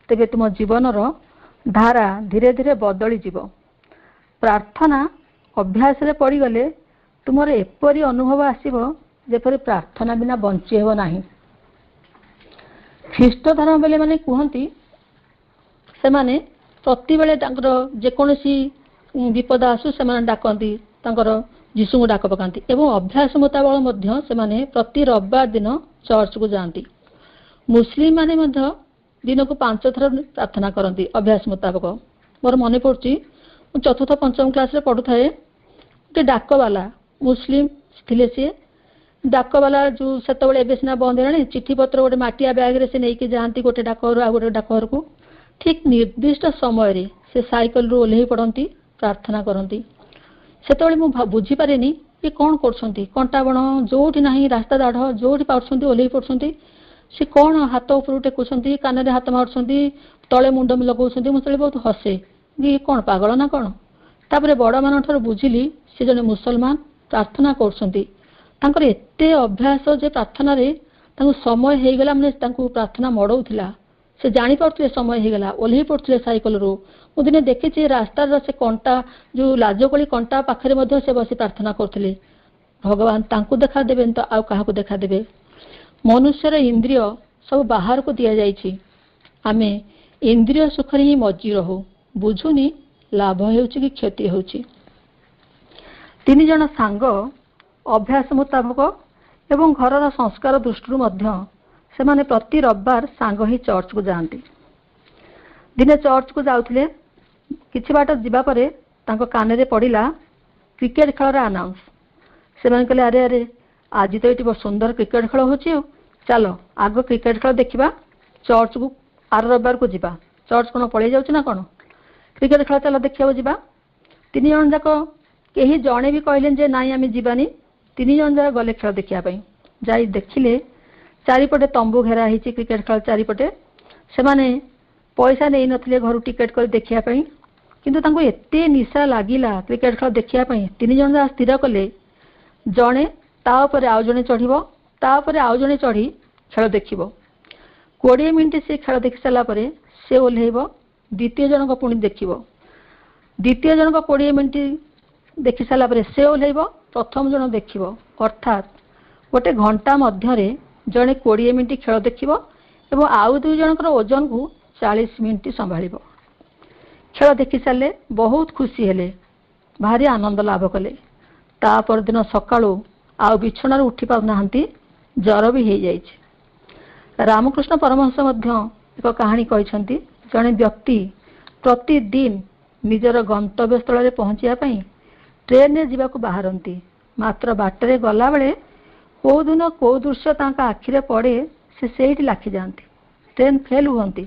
तेबे तुम जीवनर धारा धीरे धीरे बदली जीव। प्रार्थना अभ्यास रे पड़गले तुमर एपरी अनुभव आसीबो जेपरी प्रार्थना बिना बंची हेबो नाही। ख्रीष्ट धर्म बेले माने कहती से माने प्रति बेले जेकोसी विपद आसू से डाकती जीशु को डाक पकाती एवं अभ्यास मुताबक से प्रति रविवार दिन चर्च को जाती। मुस्लिम माने दिन को 5 थर प्रार्थना करती अभ्यास मुताबक। मोर मन पड़ी चतुर्थ पंचम क्लास रे पढ़ु थाए, गोटे डाकवाला मुस्लिम थिले। सी डाकवाला जो से सीना बंद है चिठी पत्र गोटे माटिया बैग रे से नहीं जाती गोटे डाकघर आ गोटे डाकघर को। ठीक निर्दिष्ट समय रे से साइकल रू ओल्हे पड़ती प्रार्थना करती। से मुझे बुझीपारे ये कौन कर कंटा बण जो ना रास्ता दाढ़ जो पार्टी ओल्हे पड़ती सी कौन हाथ उपर टेकुंट कान हाथ मारुंट तले मुंड लगाउंट। मुझे बहुत हसे ये कौन पागल ना कौन। तापर बड़ मान ठार बुझिली सी जने मुसलमान प्रार्थना कर एते अभ्यास जे प्रार्थना रे समय होगला मैंने प्रार्थना मड़ौला से जापारे समय होगला ओल्हे पड़ते साइकल रू। मुझे दिने देखी रास्तार से कंटा जो लाजकोली कंटा पाखे से बसी प्रार्थना करते। भगवान तांकु देखा देबे तो आउ काहाकु देखा देबे। मनुष्यर इंद्रिय सब बाहर को दिया जाइछि, आमे इंद्रिय सुख ही मज्जी रहू, बुझुनी लाभ होउछि कि क्षति होउछि। 3 जन सांग अभ्यास मुताबक एवं घरर संस्कार दृष्टि से माने प्रति रविवार सांग ही चर्च को जाती। दिने चर्च को जाउथिले, किछि बाट जिबा परे तांको कान रे पड़िला क्रिकेट खेल आनाउंस। से माने कहले, अरे अरे आज तो ये बहुत सुंदर क्रिकेट खेल होची, चलो आग क्रिकेट खेल देखा चर्च को आर रविवार को जीवा। चर्च कौन पलि जाऊँ ना कौन, क्रिकेट खेल चलो देखा जावा। 3 जन जाक कहीं जड़े भी कहले जे नाई आम जीवानी। 3 जन जाक गले खेल देखापी जा देखिले चारिपटे तंबू घेरा होती क्रिकेट खेल चारिपटे। से माने पैसा नहीं नथिले घर टिकेट कर देखापी କିନ୍ତୁ ତାଙ୍କୁ ଏତେ ନିଶା ଲାଗିଲା କ୍ରିକେଟ ଖେଳ ଦେଖିବା ପାଇଁ, 3 ଜଣ ଯାହା ସ୍ଥିର କଲେ ଜଣେ ତା ଉପରେ ଆଉ ଜଣେ ଚଢ଼ିବ, ତା ଉପରେ ଆଉ ଜଣେ ଚଢ଼ି ଖେଳ ଦେଖିବ। 20 ମିନିଟ୍ ସେ ଖେଳ ଦେଖି ସାରିଲା ପରେ ସେ ଓହ୍ଲେଇବ, ଦ୍ୱିତୀୟ ଜଣକ ପୁଣି ଦେଖିବ। ଦ୍ୱିତୀୟ ଜଣକ 20 ମିନିଟ୍ ଦେଖି ସାରିଲା ପରେ ସେ ଓହ୍ଲେଇବ, ପ୍ରଥମ ଜଣ ଦେଖିବ। ଅର୍ଥାତ୍ ଗୋଟେ ଘଣ୍ଟା ମଧ୍ୟରେ ଜଣେ 20 ମିନିଟ୍ ଖେଳ ଦେଖିବ ଏବଂ ଆଉ 2 ଜଣଙ୍କର ଓଜନକୁ 40 ମିନିଟ୍ ସମ୍ଭାଳିବ। ଖେଳ ଦେଖି ସାରିଲେ ବହୁତ ଖୁସି ହେଲେ, ଭାରି ଆନନ୍ଦ ଲାଭ କଲେ। ତା ପରଦିନ ସକାଳୁ ଆଉ ବିଛଣାରୁ ଉଠି ପାରୁନାହାନ୍ତି, ଜ୍ୱର ବି ହେଇଯାଇଛି। ରାମକୃଷ୍ଣ ପରମହଂସ ମଧ୍ୟ ଏକ କାହାଣୀ କହିଛନ୍ତି। ଜଣେ ବ୍ୟକ୍ତି ପ୍ରତିଦିନ ନିଜର ଗନ୍ତବ୍ୟସ୍ଥଳରେ ପହଞ୍ଚିବା ପାଇଁ ଟ୍ରେନରେ ଯିବାକୁ ବାହାରନ୍ତି। ମାତ୍ର ବାଟରେ ଗଲାବେଳେ କେଉଁଦିନ କେଉଁ ଦୃଶ୍ୟ ତାଙ୍କ ଆଖିରେ ପଡ଼େ, ସେ ସେଇଠି ଲାଖିଯାଆନ୍ତି, ଟ୍ରେନ୍ ଫେଲ୍ ହୁଅନ୍ତି।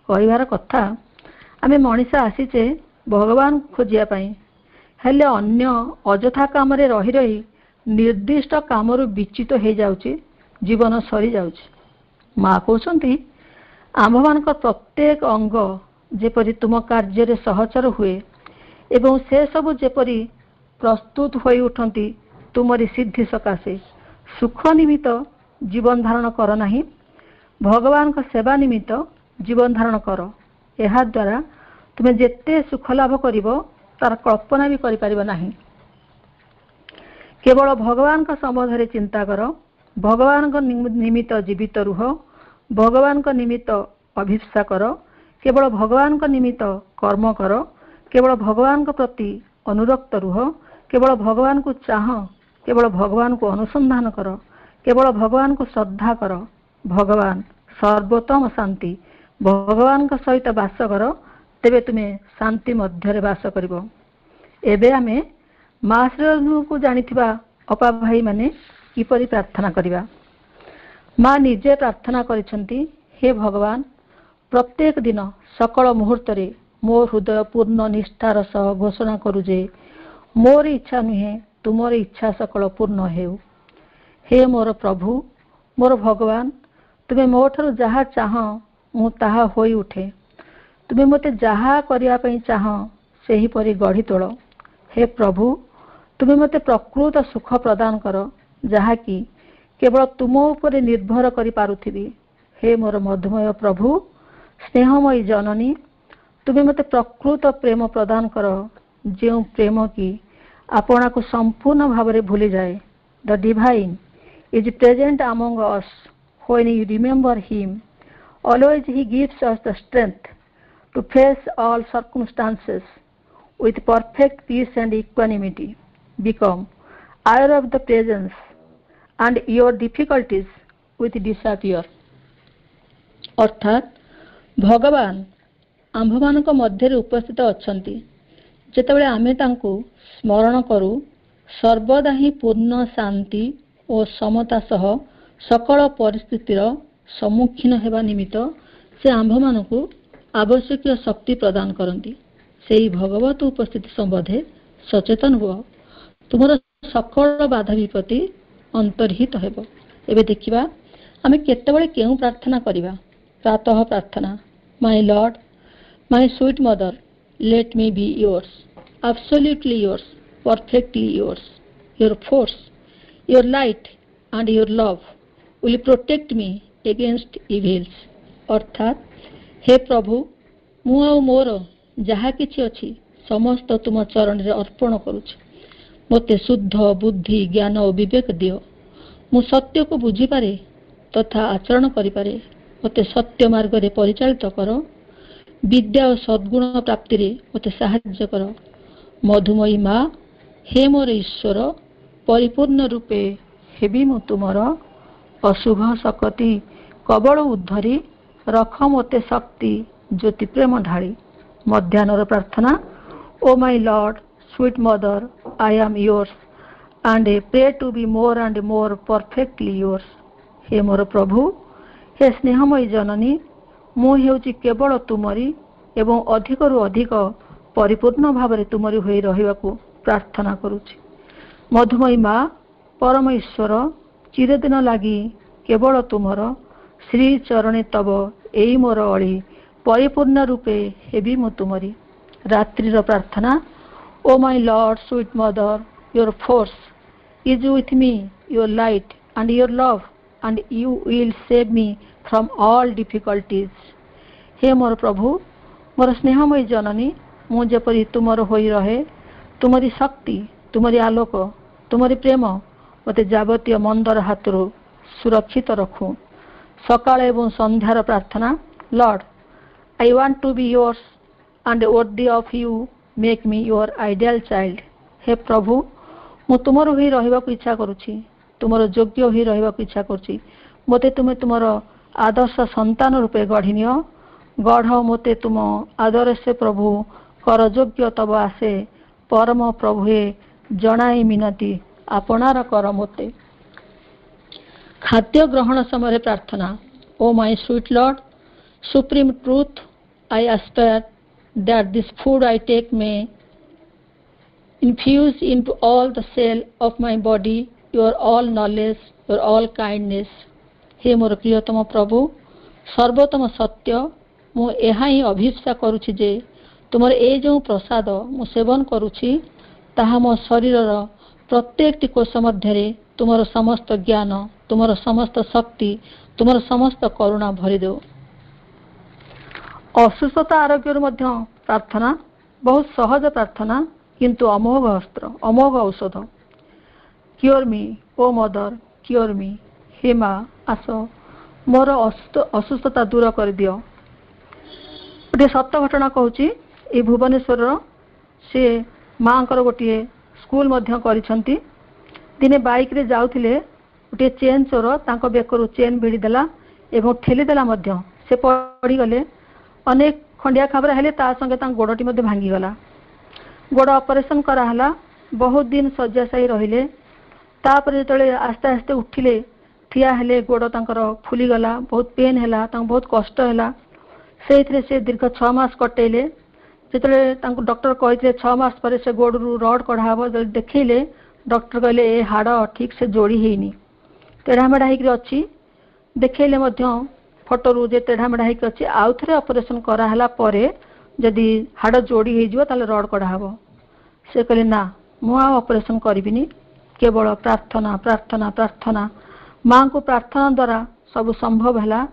କହିବାର କଥା, ଆମେ ମଣିଷ ଆସିଛେ ଭଗବାନଙ୍କୁ ଖୋଜିବା ପାଇଁ, ହେଲେ ଅନ୍ୟ ଅଯଥା କାମରେ ରହି ରହି ନିର୍ଦ୍ଦିଷ୍ଟ କାମରୁ ବିଚ୍ୟୁତ ହେଇଯାଉଛି, ଜୀବନ ସରିଯାଉଛି। ମା କହୁଛନ୍ତି, ଆମ୍ଭମାନଙ୍କ ପ୍ରତ୍ୟେକ ଅଙ୍ଗ ଯେପରି ତୁମ କାର୍ଯ୍ୟରେ ସହଚର ହୁଏ ଏବଂ ସେସବୁ ଯେପରି ପ୍ରସ୍ତୁତ ହୋଇ ଉଠନ୍ତି ତୁମରି ସିଦ୍ଧି ସକାଶେ, ସୁଖ ନିମିତ୍ତ ଜୀବନ ଧାରଣ କର ନାହିଁ, ଭଗବାନଙ୍କ ସେବା ନିମିତ୍ତ ଜୀବନ ଧାରଣ କର। ଏହାଦ୍ୱାରା ତୁମେ ଯେତେ ସୁଖ ଲାଭ କରିବ ତାର କଳ୍ପନା ବି କରିପାରିବ ନାହିଁ। କେବଳ ଭଗବାନଙ୍କ ସମ୍ବନ୍ଧରେ ଚିନ୍ତା କର, ଭଗବାନଙ୍କ ନିମିତ୍ତ ଜୀବିତ ରୁହ, ଭଗବାନଙ୍କ ନିମିତ୍ତ ଅଭିପ୍ସା କର, କେବଳ ଭଗବାନଙ୍କ ନିମିତ୍ତ କର୍ମ କର, କେବଳ ଭଗବାନଙ୍କ ପ୍ରତି ଅନୁରକ୍ତ ରୁହ, କେବଳ ଭଗବାନଙ୍କୁ ଚାହଁ, କେବଳ ଭଗବାନଙ୍କୁ ଅନୁସନ୍ଧାନ କର, କେବଳ ଭଗବାନଙ୍କୁ ଶ୍ରଦ୍ଧା କର। ଭଗବାନ ସର୍ବୋତ୍ତମ ଶାନ୍ତି, ଭଗବାନଙ୍କ ସହିତ ବାସ କର, ତେବେ ତୁମେ ଶାନ୍ତି ମଧ୍ୟରେ ବାସ କରିବ। ଏବେ ଆମେ ମା ଶ୍ରୀଙ୍କୁ ଜାଣିଥିବା ଅପା ଭାଇମାନେ କିପରି ପ୍ରାର୍ଥନା କରିବା। ମା ନିଜେ ପ୍ରାର୍ଥନା କରିଛନ୍ତି, ହେ ଭଗବାନ, ପ୍ରତ୍ୟେକ ଦିନ ସକଳ ମୁହୂର୍ତ୍ତରେ ମୋ ହୃଦୟ ପୂର୍ଣ୍ଣ ନିଷ୍ଠାର ସହ ଘୋଷଣା କରୁ ଯେ ମୋର ଇଚ୍ଛା ନୁହେଁ, ତୁମର ଇଚ୍ଛା ସକଳ ପୂର୍ଣ୍ଣ ହେଉ। ହେ ମୋର ପ୍ରଭୁ, ମୋର ଭଗବାନ, ତୁମେ ମୋ ଠାରୁ ଯାହା ଚାହଁ ମୁଁ ତାହା ହୋଇ ଉଠେ। ତୁମେ ମୋତେ ଯାହା କରିବା ପାଇଁ ଚାହଁ ସେହିପରି ଗଢ଼ି ତୋଳ। ହେ ପ୍ରଭୁ, ତୁମେ ମୋତେ ପ୍ରକୃତ ସୁଖ ପ୍ରଦାନ କର, ଯାହାକି କେବଳ ତୁମ ଉପରେ ନିର୍ଭର କରିପାରୁଥିବି। ହେ ମୋର ମଧୁମୟ ପ୍ରଭୁ, ସ୍ନେହମୟୀ ଜନନୀ, ତୁମେ ମୋତେ ପ୍ରକୃତ ପ୍ରେମ ପ୍ରଦାନ କର, ଯେଉଁ ପ୍ରେମ କି ଆପଣାକୁ ସମ୍ପୂର୍ଣ୍ଣ ଭାବରେ ଭୁଲିଯାଏ। The divine is present among us when you remember him. Always he gives us the strength to face all circumstances with perfect peace and equanimity. Become aware of the presence and your difficulties will disappear. ଅର୍ଥାତ୍ ଭଗବାନ ଆମ୍ଭମାନଙ୍କ ମଧ୍ୟରେ ଉପସ୍ଥିତ ଅଛନ୍ତି। ଯେତେବେଳେ ଆମେ ତାଙ୍କୁ ସ୍ମରଣ କରୁ, ସର୍ବଦା ହିଁ ପୂର୍ଣ୍ଣ ଶାନ୍ତି ଓ ସମତା ସହ ସକଳ ପରିସ୍ଥିତିର ସମ୍ମୁଖୀନ ହେବା ନିମିତ୍ତ ସେ ଆମ୍ଭମାନଙ୍କୁ ଆବଶ୍ୟକୀୟ ଶକ୍ତି ପ୍ରଦାନ କରନ୍ତି। ସେହି ଭଗବତ ଉପସ୍ଥିତି ସମ୍ବନ୍ଧେ ସଚେତନ ହୁଅ, ତୁମର ସକଳ ବାଧା ବିପତ୍ତି ଅନ୍ତର୍ହିତ ହେବ। ଏବେ ଦେଖିବା ଆମେ କେତେବେଳେ କେଉଁ ପ୍ରାର୍ଥନା କରିବା। ପ୍ରାତଃ ପ୍ରାର୍ଥନା। ମାଇ ଲର୍ଡ, ମାଇ ସୁଇଟ୍ ମଦର, ଲେଟ୍ ମି ବି yours, absolutely yours, perfectly yours. Your force, your light and your love will protect me against evils. ଅର୍ଥାତ୍ ହେ ପ୍ରଭୁ, ମୁଁ ଆଉ ମୋର ଯାହା କିଛି ଅଛି ସମସ୍ତ ତୁମ ଚରଣରେ ଅର୍ପଣ କରୁଛି। ମୋତେ ଶୁଦ୍ଧ ବୁଦ୍ଧି, ଜ୍ଞାନ ଓ ବିବେକ ଦିଅ। ମୁଁ ସତ୍ୟକୁ ବୁଝିପାରେ ତଥା ଆଚରଣ କରିପାରେ। ମୋତେ ସତ୍ୟ ମାର୍ଗରେ ପରିଚାଳିତ କର। ବିଦ୍ୟା ଓ ସଦ୍ଗୁଣ ପ୍ରାପ୍ତିରେ ମୋତେ ସାହାଯ୍ୟ କର। ମଧୁମୟୀ ମା, ହେ ମୋର ଈଶ୍ୱର, ପରିପୂର୍ଣ୍ଣ ରୂପେ ହେବି ମୁଁ ତୁମର। ଅଶୁଭ ଶକ୍ତି କବଳ ଉଦ୍ଧରି ରଖ ମୋତେ ଶକ୍ତି ଜ୍ୟୋତି ପ୍ରେମ ଢାଳି। ମଧ୍ୟାହ୍ନର ପ୍ରାର୍ଥନା। O my Lord, sweet Mother, I am yours and pray to be more and more perfectly yours. ହେ ମୋର ପ୍ରଭୁ, ହେ ସ୍ନେହମୟୀ ଜନନୀ, ମୁଁ ହେଉଛି କେବଳ ତୁମରି ଏବଂ ଅଧିକରୁ ଅଧିକ ପରିପୂର୍ଣ୍ଣ ଭାବରେ ତୁମରି ହୋଇ ରହିବାକୁ ପ୍ରାର୍ଥନା କରୁଛି। ମଧୁମୟୀ ମା, ପରମ ଈଶ୍ୱର, ଚିରଦିନ ଲାଗି କେବଳ ତୁମର ଶ୍ରୀ ଚରଣେ ତବ ଏଇ ମୋର ଅଳି, ପରିପୂର୍ଣ୍ଣ ରୂପେ ହେବି ମୁଁ ତୁମରି। ରାତ୍ରିର ପ୍ରାର୍ଥନା। O my Lord sweet Mother, your force is with me, your light and your love and you will save me from all difficulties. हे मोर प्रभु, मोर स्नेहमयी जननी, मु जेपरी तुमर होई रहे, तुमरी शक्ति, तुमरी आलोक, तुमरी प्रेम मते जावतीय मंदर हाथरू सुरक्षित रखु। सकाळ एवं संध्यार प्रार्थना। Lord, I want to be yours and worthy of you, make me your ideal child. हे प्रभु, मु तुमर होई रहिबाकु इच्छा करूछि, तुमर योग्य होई रहिबाकु इच्छा करूछि। मते तुमे तुमर आदर्श संतान रूपे गढ़ी नियो। गढ़ मते तुम आदर से प्रभु कर योग्य तब आसे परम प्रभुए जनाई मिनती आपणार कर मते। खाद्य ग्रहण समय प्रार्थना। O my sweet lord, supreme truth, I aspire that this food I take may infuse into all the cell of my body your all knowledge, your all kindness. हे मोर प्रियतम प्रभु, सर्वोत्तम सत्य, मु एहा ही अभिप्सा करूछि जे तुमर ए जो प्रसाद मु सेवन करूछि ताहा मो शरीरर प्रत्येक कोष मध्यरे तुमर समस्त ज्ञान, तुमर समस्त शक्ति, तुमर समस्त करुणा भरि देओ। असुस्थता आरोग्य मध्य प्रार्थना। बहुत सहज प्रार्थना किंतु अमोघ अस्त्र, अमोघ औषध। क्योर मी ओ मदर, क्योर मी। हे माँ, आस मोर असुस्थता दूर कर दियो। गोटे सत घटना कहूँ, ये भुवनेश्वर से माँ गोटे स्कूल मध्य करिसेंती। दिने बाइक रे जाउथिले गोटे चेन चोर तांको बेकरु चेन भिड़ीदेला एवं ठेलीदेला मध्य से पड़ी गले। अनेक खंडिया खाबरा हेले ता संगे तांको गोड़टी मध्य भांगी गला। गोड़ ऑपरेशन कराला। बहुत दिन शଯ୍ୟାଶାयी रहिले। तापर जो आस्ते आस्ते उठिले, ठिया हेले, गोड़ तांकर फुलीगला, बहुत पेन हैला, तांको बहुत कष्ट हैला। से दीर्घ 6 मास कटेले। जो डॉक्टर कहते 6 मास पर से गोड़ रु रड कढ़ाब, जो देखले डॉक्टर कहले ए हाड़ ठीक से जोड़ी हेनी, तेढ़ामेढ़ा होकर अच्छी। देखले फोटो जे तेढ़ामेढ़ा होकर अच्छी। आउ थे ऑपरेशन कराला जदि हाड़ जोड़ी हो रड कढ़ाब। से कहले ना, मु ऑपरेशन करिबिनी, केवल प्रार्थना प्रार्थना प्रार्थना। माँ को प्रार्थना द्वारा सब संभव है।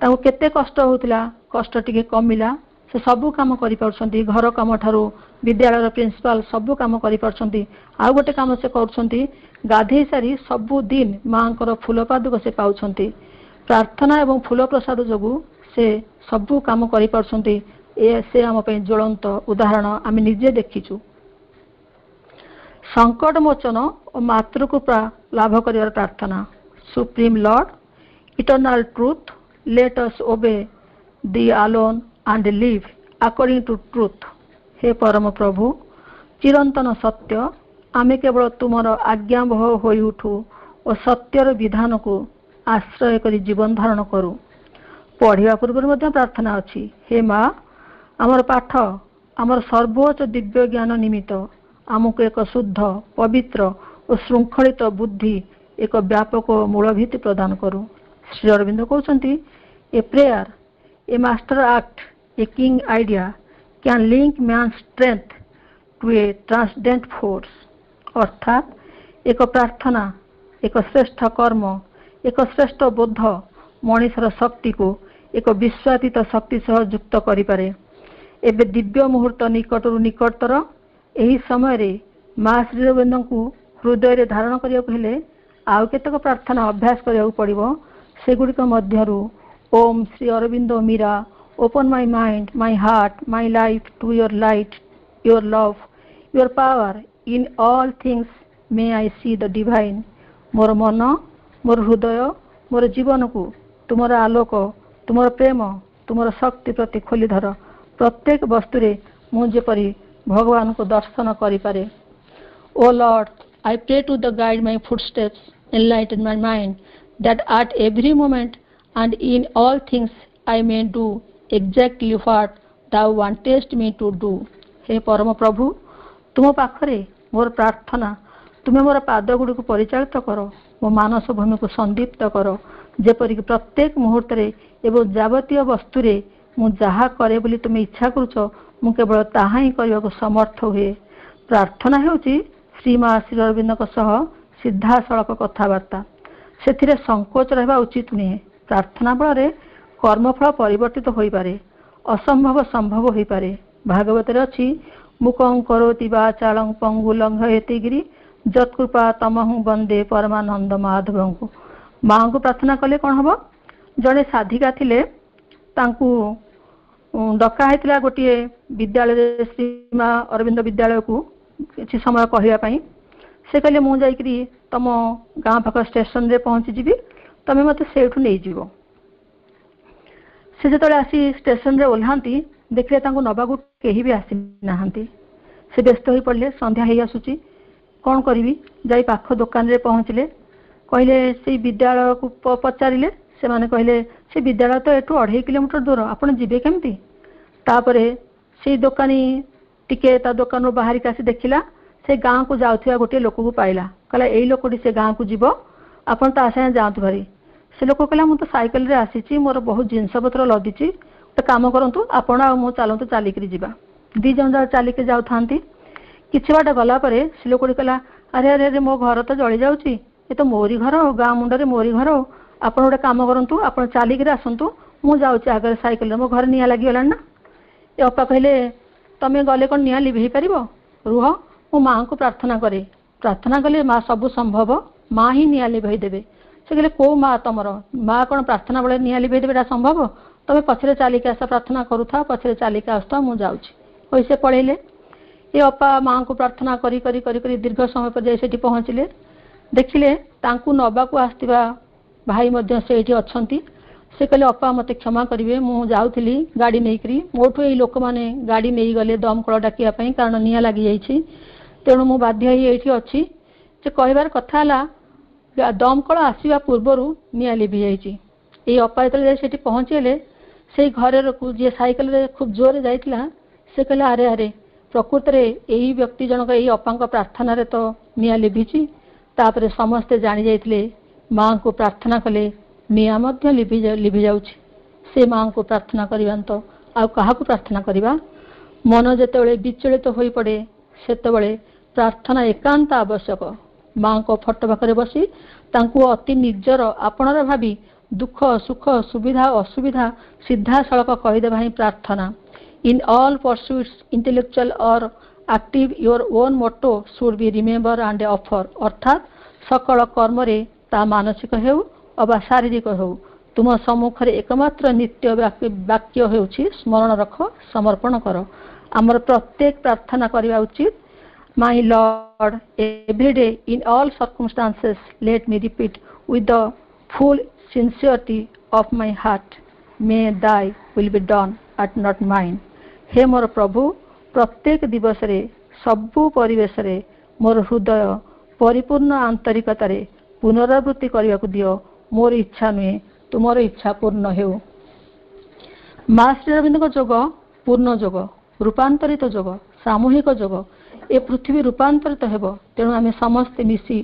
केते कष्ट होता, कष्ट टिके कमिला। से सबू काम करि पारछंती, घर काम ठारू विद्यालय प्रिंसिपाल सबू काम करि पारछंती। आउ गोटे काम से करछंती, गाधे सारी सबू दिन माँ को फूल पादुक से पाउछंती। प्रार्थना एवं फूल प्रसाद जोगु से सबू काम करि पारछंती। से आम ज्वलंत उदाहरण आम निजे देखीचु। संकट मोचन और मातृकृपा लाभ कर प्रार्थना। Supreme Lord, eternal truth, let us obey thee alone and live according to truth. हे परम प्रभु, चिरंतन सत्य, आमे केवल तुमर आज्ञाबह होई उठू और सत्यर विधान को आश्रय करी जीवन धारण करू। पढ़िया पूर्व प्रार्थना अच्छी। हे माँ, आमर पाठ, आमर सर्वोच्च दिव्य ज्ञान निमित्त आमको एक शुद्ध, पवित्र और श्रृंखलित बुद्धि, एक व्यापक मूलभित्ति प्रदान करू। श्री अरविंद कहते, a prayer, a master act, a king idea can link man strength to a transcendent force. अर्थात एक प्रार्थना, एक श्रेष्ठ कर्म, एक श्रेष्ठ बोध मनीषर शक्ति को एक विश्वातीत शक्ति सह युक्त करिपारे। एबे दिव्य मुहूर्त निकटरू निकटतर। यही समय माँ श्री अरविंद को हृदय धारण करने आउ केतक प्रार्थना अभ्यास करिया पड़िबो। सेगुड़िक मध्यरु Om Shri Aurobindo Mirra, open my mind, my heart, my life to your light, your love, your power in all things may I see the divine. मोर मन, मोर हृदय, मोर जीवन को तुमर आलोक, तुमर प्रेम, तुमर शक्ति प्रति खोली धर। प्रत्येक वस्तुरे मु जेपरी भगवान को दर्शन करिपारे। ओ Lord, I pray to the guide my footsteps, enlighten my mind, that at every moment and in all things I may do exactly what thou wantest me to do. हे परम प्रभु, तुम पाखरे मोर प्रार्थना, तुम्हें मोर पाद गुड़ी को परिचालित कर, मो मानस भूमि को संदीप्त कर, जेपरिक प्रत्येक मुहूर्त एवं जावतीय वस्तुरे मु जहा करे बोली तुम इच्छा करुच ମୁଁ କେବଳ ତାହା ହିଁ କରିବାକୁ ସମର୍ଥ ହୁଏ। ପ୍ରାର୍ଥନା ହେଉଛି ଶ୍ରୀମା ଶ୍ରୀ ଅରବିନ୍ଦଙ୍କ ସହ ସିଧାସଳଖ କଥାବାର୍ତ୍ତା। ସେଥିରେ ସଂକୋଚ ରହିବା ଉଚିତ ନୁହେଁ। ପ୍ରାର୍ଥନା ବଳରେ କର୍ମଫଳ ପରିବର୍ତ୍ତିତ ହୋଇପାରେ, ଅସମ୍ଭବ ସମ୍ଭବ ହୋଇପାରେ। ଭାଗବତରେ ଅଛି, ମୁକଂ କରୋତି ବାଚାଳଂ ପଙ୍ଗୁ ଲଙ୍ଘୟତେ ଗିରି ଯତ୍କୃପା ତମହଂ ବନ୍ଦେ ପରମାନନ୍ଦ ମାଧବଙ୍କୁ। ମାଙ୍କୁ ପ୍ରାର୍ଥନା କଲେ କ'ଣ ହବ? ଜଣେ ସାଧିକା ଥିଲେ, ତାଙ୍କୁ ଡକା ହେଇଥିଲା ଗୋଟିଏ ବିଦ୍ୟାଳୟରେ, ଶ୍ରୀମା ଅରବିନ୍ଦ ବିଦ୍ୟାଳୟକୁ କିଛି ସମୟ କହିବା ପାଇଁ। ସେ କହିଲେ, ମୁଁ ଯାଇକରି ତମ ଗାଁ ପାଖ ଷ୍ଟେସନରେ ପହଞ୍ଚିଯିବି, ତମେ ମୋତେ ସେଇଠୁ ନେଇଯିବ। ସେ ଯେତେବେଳେ ଆସି ଷ୍ଟେସନରେ ଓହ୍ଲାନ୍ତି, ଦେଖିଲେ ତାଙ୍କୁ ନେବାକୁ କେହି ବି ଆସିନାହାନ୍ତି। ସେ ବ୍ୟସ୍ତ ହୋଇ ପଡ଼ିଲେ, ସନ୍ଧ୍ୟା ହେଇ ଆସୁଛି, କ'ଣ କରିବି? ଯାଇ ପାଖ ଦୋକାନରେ ପହଞ୍ଚିଲେ। କହିଲେ, ସେଇ ବିଦ୍ୟାଳୟକୁ ପଚାରିଲେ। ସେମାନେ କହିଲେ, ସେ ବିଦ୍ୟାଳୟ ତ ଏଠୁ 2.5 କିଲୋମିଟର ଦୂର, ଆପଣ ଯିବେ କେମିତି? ତାପରେ ସେଇ ଦୋକାନୀ ଟିକେ ତା ଦୋକାନରୁ ବାହାରିକି ଆସି ଦେଖିଲା, ସେ ଗାଁକୁ ଯାଉଥିବା ଗୋଟିଏ ଲୋକକୁ ପାଇଲା। କହିଲା, ଏଇ ଲୋକଟି ସେ ଗାଁକୁ ଯିବ, ଆପଣ ତା ସାଙ୍ଗେ ଯାଆନ୍ତୁ ଭାରି। ସେ ଲୋକ କହିଲା, ମୁଁ ତ ସାଇକେଲରେ ଆସିଛି, ମୋର ବହୁତ ଜିନିଷପତ୍ର ଲଦିଛି, ଗୋଟେ କାମ କରନ୍ତୁ, ଆପଣ ଆଉ ମୁଁ ଚାଲନ୍ତୁ, ଚାଲିକିରି ଯିବା। 2 ଜଣ ଯାକ ଚାଲିକି ଯାଉଥାନ୍ତି। କିଛି ବାଟ ଗଲା ପରେ ସେ ଲୋକଟି କହିଲା, ଆରେ ଆରେ ଆରେ, ମୋ ଘର ତ ଜଳି ଯାଉଛି, ଏ ତ ମୋରି ଘର, ଗାଁ ମୁଣ୍ଡରେ ମୋରି ଘର। ଆପଣ ଗୋଟେ କାମ କରନ୍ତୁ, ଆପଣ ଚାଲିକିରି ଆସନ୍ତୁ, ମୁଁ ଯାଉଛି ଆଗରେ ସାଇକେଲରେ, ମୋ ଘରେ ନିଆଁ ଲାଗିଗଲାଣି ନା। ଏ ଅପା କହିଲେ, ତମେ ଗଲେ କ'ଣ ନିଆଁ ଲିଭେଇ ପାରିବ? ରୁହ, ମୁଁ ମାଆଙ୍କୁ ପ୍ରାର୍ଥନା କରେ। ପ୍ରାର୍ଥନା କଲେ ମା ସବୁ ସମ୍ଭବ, ମା ହିଁ ନିଆଁ ଲିଭେଇ ଦେବେ। ସେ କହିଲେ, କୋଉ ମା ତମର? ମା କ'ଣ ପ୍ରାର୍ଥନା ବେଳେ ନିଆଁ ଲିଭେଇ ଦେବେ? ଏଟା ସମ୍ଭବ? ତମେ ପଛରେ ଚାଲିକି ଆସ, ପ୍ରାର୍ଥନା କରୁଥାଅ, ପଛରେ ଚାଲିକି ଆସୁଥାଅ, ମୁଁ ଯାଉଛି। କହି ସେ ପଳେଇଲେ। ଏ ଅପା ମାଆଙ୍କୁ ପ୍ରାର୍ଥନା କରି କରି କରି କରି ଦୀର୍ଘ ସମୟ ପରେ ଯାଇ ସେଠି ପହଞ୍ଚିଲେ। ଦେଖିଲେ ତାଙ୍କୁ ନେବାକୁ ଆସିଥିବା ଭାଇ ମଧ୍ୟ ସେଇଠି ଅଛନ୍ତି। ସେ କହିଲେ, ଅପା ମୋତେ କ୍ଷମା କରିବେ, ମୁଁ ଯାଉଥିଲି ଗାଡ଼ି ନେଇକରି, ମୋଠୁ ଏଇ ଲୋକମାନେ ଗାଡ଼ି ନେଇଗଲେ ଦମକଳ ଡାକିବା ପାଇଁ, କାରଣ ନିଆଁ ଲାଗିଯାଇଛି, ତେଣୁ ମୁଁ ବାଧ୍ୟ ହେଇ ଏଇଠି ଅଛି। ସେ କହିବାର କଥା ହେଲା, ଦମକଳ ଆସିବା ପୂର୍ବରୁ ନିଆଁ ଲିଭି ଯାଇଛି। ଏଇ ଅପା ଯେତେବେଳେ ଯାଇ ସେଠି ପହଞ୍ଚିଲେ, ସେଇ ଘରକୁ ଯିଏ ସାଇକେଲରେ ଖୁବ୍ ଜୋରରେ ଯାଇଥିଲା, ସେ କହିଲା, ଆରେ ଆରେ, ପ୍ରକୃତରେ ଏଇ ବ୍ୟକ୍ତି ଜଣକ ଏଇ ଅପାଙ୍କ ପ୍ରାର୍ଥନାରେ ତ ନିଆଁ ଲିଭିଛି। ତାପରେ ସମସ୍ତେ ଜାଣି ଯାଇଥିଲେ, ମାଆଙ୍କୁ ପ୍ରାର୍ଥନା କଲେ ନିଆଁ ମଧ୍ୟ ଲିଭି ଯାଉଛି। ସେ ମାଆଙ୍କୁ ପ୍ରାର୍ଥନା କରିବା ତ ଆଉ କାହାକୁ ପ୍ରାର୍ଥନା କରିବା? ମନ ଯେତେବେଳେ ବିଚଳିତ ହୋଇପଡ଼େ, ସେତେବେଳେ ପ୍ରାର୍ଥନା ଏକାନ୍ତ ଆବଶ୍ୟକ। ମାଆଙ୍କ ଫଟୋ ପାଖରେ ବସି ତାଙ୍କୁ ଅତି ନିଜର ଆପଣାର ଭାବି ଦୁଃଖ ସୁଖ ସୁବିଧା ଅସୁବିଧା ସିଧାସଳଖ କହିଦେବା ହିଁ ପ୍ରାର୍ଥନା। In all pursuits intellectual or active your own motto should be remember and offer. ଅର୍ଥାତ୍ ସକଳ କର୍ମରେ, ତା ମାନସିକ ହେଉ ଅବା ଶାରୀରିକ ହେଉ, ତୁମ ସମ୍ମୁଖରେ ଏକମାତ୍ର ନିତ୍ୟ ବାକ୍ୟ ହେଉଛି ସ୍ମରଣ ରଖ, ସମର୍ପଣ କର। ଆମର ପ୍ରତ୍ୟେକ ପ୍ରାର୍ଥନା କରିବା ଉଚିତ, my Lord, every day in all circumstances let me repeat with the full sincerity of my heart, may thy will be done at not mine. ହେ ମୋର ପ୍ରଭୁ, ପ୍ରତ୍ୟେକ ଦିବସରେ, ସବୁ ପରିବେଶରେ ମୋର ହୃଦୟ ପରିପୂର୍ଣ୍ଣ ଆନ୍ତରିକତାରେ ପୁନରାବୃତ୍ତି କରିବାକୁ ଦିଅ। ମୋର ଇଚ୍ଛା ନୁହେଁ, ତୁମର ଇଚ୍ଛା ପୂର୍ଣ୍ଣ ହେଉ। ମା ଶ୍ରୀ ଅରବିନ୍ଦଙ୍କ ଯୋଗ ପୂର୍ଣ୍ଣ ଯୋଗ, ରୂପାନ୍ତରିତ ଯୋଗ, ସାମୂହିକ ଯୋଗ। ଏ ପୃଥିବୀ ରୂପାନ୍ତରିତ ହେବ। ତେଣୁ ଆମେ ସମସ୍ତେ ମିଶି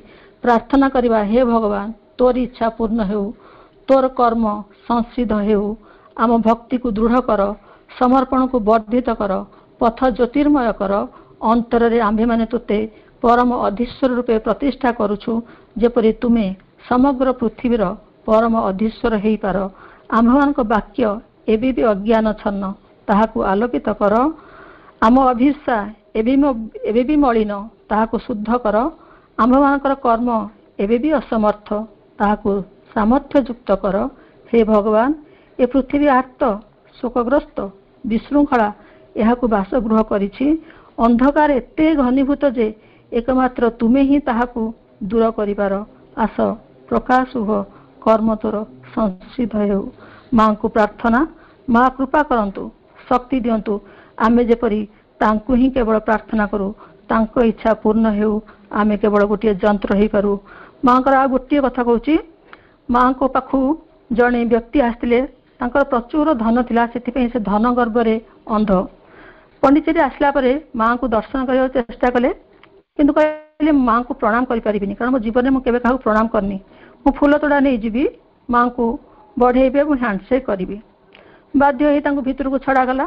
ପ୍ରାର୍ଥନା କରିବା, ହେ ଭଗବାନ, ତୋର ଇଚ୍ଛା ପୂର୍ଣ୍ଣ ହେଉ, ତୋର କର୍ମ ସଂସିଦ୍ଧ ହେଉ। ଆମ ଭକ୍ତିକୁ ଦୃଢ଼ କର, ସମର୍ପଣକୁ ବର୍ଦ୍ଧିତ କର, ପଥ ଜ୍ୟୋତିର୍ମୟ କର। ଅନ୍ତରରେ ଆମ୍ଭେମାନେ ତୋତେ ପରମ ଅଧୀଶ୍ୱର ରୂପେ ପ୍ରତିଷ୍ଠା କରୁଛୁ, ଯେପରି ତୁମେ ସମଗ୍ର ପୃଥିବୀର ପରମ ଅଧୀଶ୍ୱର ହେଇପାର। ଆମ୍ଭମାନଙ୍କ ବାକ୍ୟ ଏବେ ବି ଅଜ୍ଞାନଚ୍ଛନ୍ନ, ତାହାକୁ ଆଲୋକିତ କର। ଆମ ଅଭିପ୍ସା ଏବେ ବି ମଳିନ, ତାହାକୁ ଶୁଦ୍ଧ କର। ଆମ୍ଭମାନଙ୍କର କର୍ମ ଏବେ ବି ଅସମର୍ଥ, ତାହାକୁ ସାମର୍ଥ୍ୟଯୁକ୍ତ କର। ହେ ଭଗବାନ, ଏ ପୃଥିବୀ ଆର୍ତ୍ତ, ଶୋକଗ୍ରସ୍ତ, ବିଶୃଙ୍ଖଳା ଏହାକୁ ବାସଗୃହ କରିଛି। ଅନ୍ଧକାର ଏତେ ଘନୀଭୂତ ଯେ ଏକମାତ୍ର ତୁମେ ହିଁ ତାହାକୁ ଦୂର କରିପାର। ଆସ, ପ୍ରକାଶ ହୁଅ, କର୍ମ ତୋର ସଂସିଦ୍ଧ ହେଉ। ମାଙ୍କୁ ପ୍ରାର୍ଥନା, ମା କୃପା କରନ୍ତୁ, ଶକ୍ତି ଦିଅନ୍ତୁ, ଆମେ ଯେପରି ତାଙ୍କୁ ହିଁ କେବଳ ପ୍ରାର୍ଥନା କରୁ, ତାଙ୍କ ଇଚ୍ଛା ପୂର୍ଣ୍ଣ ହେଉ, ଆମେ କେବଳ ଗୋଟିଏ ଯନ୍ତ୍ର ହେଇପାରୁ। ମାଙ୍କର ଆଉ ଗୋଟିଏ କଥା କହୁଛି। ମାଙ୍କ ପାଖକୁ ଜଣେ ବ୍ୟକ୍ତି ଆସିଥିଲେ, ତାଙ୍କର ପ୍ରଚୁର ଧନ ଥିଲା, ସେଥିପାଇଁ ସେ ଧନ ଗର୍ବରେ ଅନ୍ଧ। ପଣ୍ଡିଚେରୀ ଆସିଲା ପରେ ମାଙ୍କୁ ଦର୍ଶନ କରିବାକୁ ଚେଷ୍ଟା କଲେ, କିନ୍ତୁ କହିଲେ ମାଙ୍କୁ ପ୍ରଣାମ କରିପାରିବିନି, କାରଣ ମୋ ଜୀବନରେ ମୁଁ କେବେ କାହାକୁ ପ୍ରଣାମ କରିନି। ମୁଁ ଫୁଲ ତୋଡ଼ା ନେଇଯିବି, ମାଙ୍କୁ ବଢ଼େଇବେ, ମୁଁ ହ୍ୟାଣ୍ଡସେକ୍ କରିବି। ବାଧ୍ୟ ହୋଇ ତାଙ୍କୁ ଭିତରକୁ ଛଡ଼ାଗଲା।